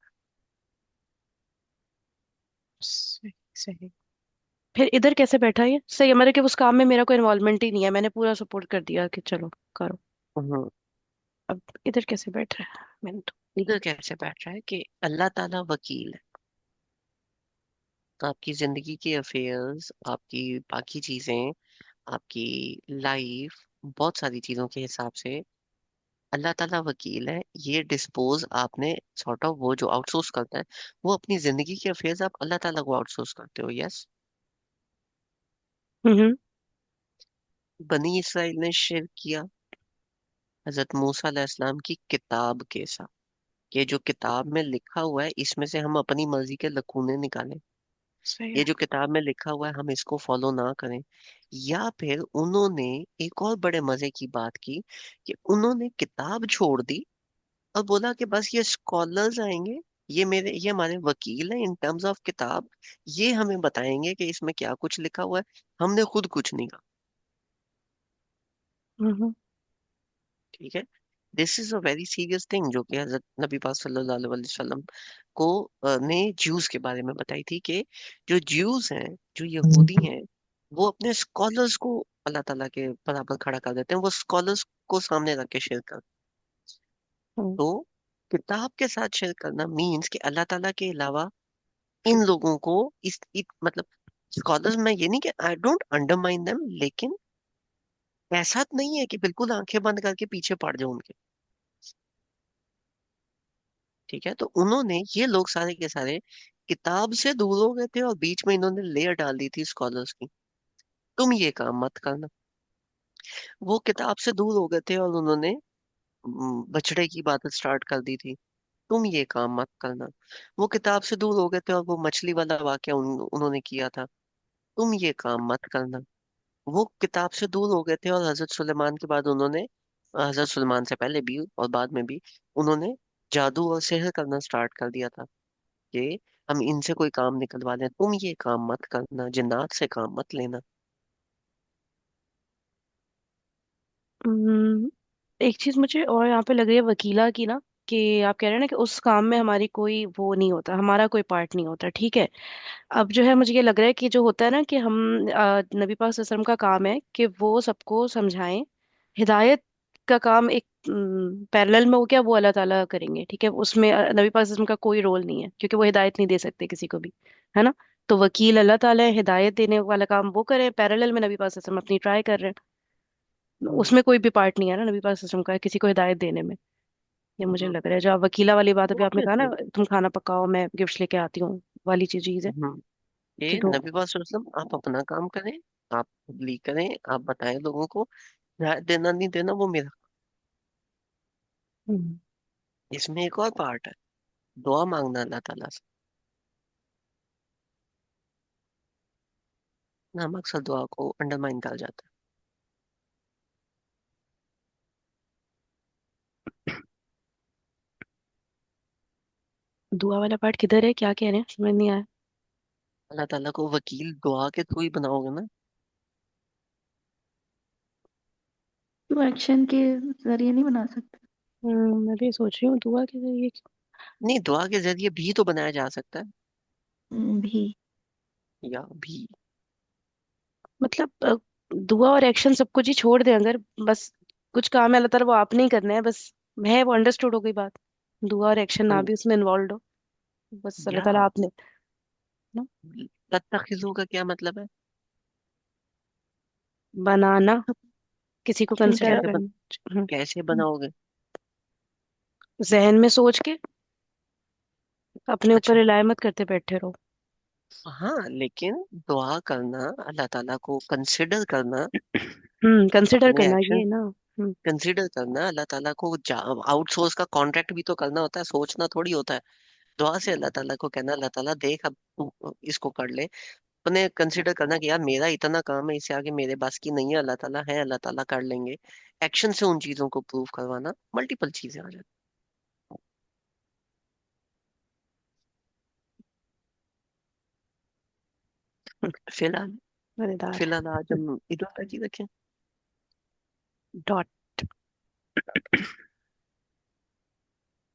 Speaker 3: सही सही। फिर इधर कैसे बैठा ये सही है, मेरे कि उस काम में मेरा कोई इन्वॉल्वमेंट ही नहीं है, मैंने पूरा सपोर्ट कर दिया कि चलो करो। अब इधर कैसे बैठ रहा है मैंने तो।
Speaker 1: इधर कैसे बैठ रहा है कि अल्लाह ताला वकील है, आपकी जिंदगी के अफेयर्स, आपकी बाकी चीजें, आपकी लाइफ, बहुत सारी चीजों के हिसाब से अल्लाह ताला वकील है। ये डिस्पोज आपने सॉर्ट ऑफ, वो जो आउटसोर्स करता है, वो अपनी जिंदगी के अफेयर्स आप अल्लाह ताला को आउटसोर्स करते हो। यस।
Speaker 3: हम्म।
Speaker 1: बनी इसराइल ने शिरक किया हजरत मूसा अलैहिस्सलाम की किताब के साथ। ये जो किताब में लिखा हुआ है, इसमें से हम अपनी मर्जी के लकूने निकालें,
Speaker 3: सही
Speaker 1: ये
Speaker 3: है।
Speaker 1: जो किताब में लिखा हुआ है हम इसको फॉलो ना करें, या फिर उन्होंने एक और बड़े मजे की बात की कि उन्होंने किताब छोड़ दी और बोला कि बस ये स्कॉलर्स आएंगे, ये हमारे वकील हैं इन टर्म्स ऑफ किताब, ये हमें बताएंगे कि इसमें क्या कुछ लिखा हुआ है, हमने खुद कुछ नहीं कहा।
Speaker 3: हम्म।
Speaker 1: ठीक है। This is a very serious thing जो कि हजरत नबी पाक सल्लल्लाहु अलैहि वसल्लम को ने ज्यूज के बारे में बताई थी कि जो ज्यूज हैं, जो यहूदी हैं, वो अपने स्कॉलर्स को अल्लाह ताला के बराबर खड़ा कर देते हैं, वो स्कॉलर्स को सामने रख के शेयर कर।
Speaker 3: हम्म।
Speaker 1: तो किताब के साथ शेयर करना मीन्स कि अल्लाह ताला के अलावा इन लोगों को मतलब स्कॉलर्स, मैं ये नहीं कि आई डोंट अंडरमाइन देम, लेकिन ऐसा तो नहीं है कि बिल्कुल आंखें बंद करके पीछे पड़ जाओ उनके। ठीक है। तो उन्होंने, ये लोग सारे के सारे किताब से दूर हो गए थे और बीच में इन्होंने लेयर डाल दी थी स्कॉलर्स की, तुम ये काम मत करना। वो किताब से दूर हो गए थे और उन्होंने बछड़े की बात स्टार्ट कर दी थी, तुम ये काम मत करना। वो किताब से दूर हो गए थे और वो मछली वाला वाकया उन्होंने किया था, तुम ये काम मत करना। वो किताब से दूर हो गए थे और हजरत सुलेमान के बाद उन्होंने, हजरत सुलेमान से पहले भी और बाद में भी, उन्होंने जादू और सिहर करना स्टार्ट कर दिया था कि हम इनसे कोई काम निकलवा लें, तुम ये काम मत करना, जिन्नात से काम मत लेना।
Speaker 3: हम्म, एक चीज मुझे और यहाँ पे लग रही है वकीला की ना, कि आप कह रहे हैं ना कि उस काम में हमारी कोई वो नहीं होता, हमारा कोई पार्ट नहीं होता, ठीक है। अब जो है मुझे ये लग रहा है कि जो होता है ना कि हम नबी पाक सल्लल्लाहु अलैहि वसल्लम का काम है कि वो सबको समझाएं। हिदायत का काम एक पैरेलल में हो गया, वो अल्लाह ताला करेंगे, ठीक है। उसमें नबी पाक सल्लल्लाहु अलैहि वसल्लम का कोई रोल नहीं है, क्योंकि वो हिदायत नहीं दे सकते किसी को भी, है ना। तो वकील अल्लाह ताला है, हिदायत देने वाला काम वो करें, पैरेलल में नबी पाक सल्लल्लाहु अलैहि वसल्लम अपनी ट्राई कर रहे हैं।
Speaker 1: हम्म,
Speaker 3: उसमें कोई भी पार्ट नहीं है ना नबी पाक सल्लल्लाहु अलैहि वसल्लम का किसी को हिदायत देने में। ये मुझे
Speaker 1: हम्म,
Speaker 3: लग रहा है, जो आप वकीला वाली बात अभी आपने कहा ना,
Speaker 1: obviously।
Speaker 3: तुम खाना पकाओ मैं गिफ्ट्स लेके आती हूँ वाली चीज है।
Speaker 1: ये
Speaker 3: ठीक हो।
Speaker 1: नबी पाक सल्लल्लाहु अलैहि वसल्लम, आप अपना काम करें, आप तबलीग करें, आप बताएं लोगों को, राय देना नहीं देना वो मेरा।
Speaker 3: हम्म।
Speaker 1: इसमें एक और पार्ट है, दुआ मांगना अल्लाह ताला से, ना अक्सर दुआ को अंडरमाइन कर जाता
Speaker 3: दुआ वाला पार्ट किधर है, क्या कह रहे हैं, समझ नहीं आया।
Speaker 1: है। अल्लाह ताला को वकील दुआ के थ्रू ही बनाओगे ना।
Speaker 2: तो एक्शन के जरिए नहीं बना सकते।
Speaker 3: मैं भी सोच रही हूँ दुआ के जरिए
Speaker 1: नहीं, दुआ के जरिए भी तो बनाया जा सकता है,
Speaker 2: भी।
Speaker 1: या भी।
Speaker 3: मतलब दुआ और एक्शन सब कुछ ही छोड़ दे अगर, बस कुछ काम है अल्लाह ताला वो आपने ही करना है बस, है वो अंडरस्टूड हो गई बात। दुआ और एक्शन ना भी उसमें इन्वॉल्व हो, बस अल्लाह
Speaker 1: या
Speaker 3: ताला आपने ना
Speaker 1: तत्तखिजू का क्या मतलब है?
Speaker 3: बनाना, किसी को कंसिडर
Speaker 1: कैसे
Speaker 2: इंटरप्ट।
Speaker 1: बन,
Speaker 3: करना।
Speaker 1: कैसे बनाओगे?
Speaker 3: जहन में सोच के अपने ऊपर
Speaker 1: अच्छा।
Speaker 3: रिलाय मत करते बैठे रहो।
Speaker 1: हाँ, लेकिन दुआ करना, अल्लाह ताला को कंसिडर करना,
Speaker 3: कंसिडर
Speaker 1: अपने
Speaker 3: करना
Speaker 1: एक्शन
Speaker 3: ये ना। हम्म।
Speaker 1: कंसिडर करना, अल्लाह ताला को आउटसोर्स का कॉन्ट्रैक्ट भी तो करना होता है, सोचना थोड़ी होता है। दुआ से अल्लाह ताला को कहना, अल्लाह ताला देख अब तू इसको कर ले। अपने कंसिडर करना कि यार मेरा इतना काम है, इससे आगे मेरे बस की नहीं है, अल्लाह ताला है, अल्लाह ताला कर लेंगे। एक्शन से उन चीजों को प्रूव करवाना, मल्टीपल चीजें आ जाती हैं। फिलहाल,
Speaker 3: मजेदार है।
Speaker 1: फिलहाल आज हम इधर तक ही रखें।
Speaker 3: डॉट।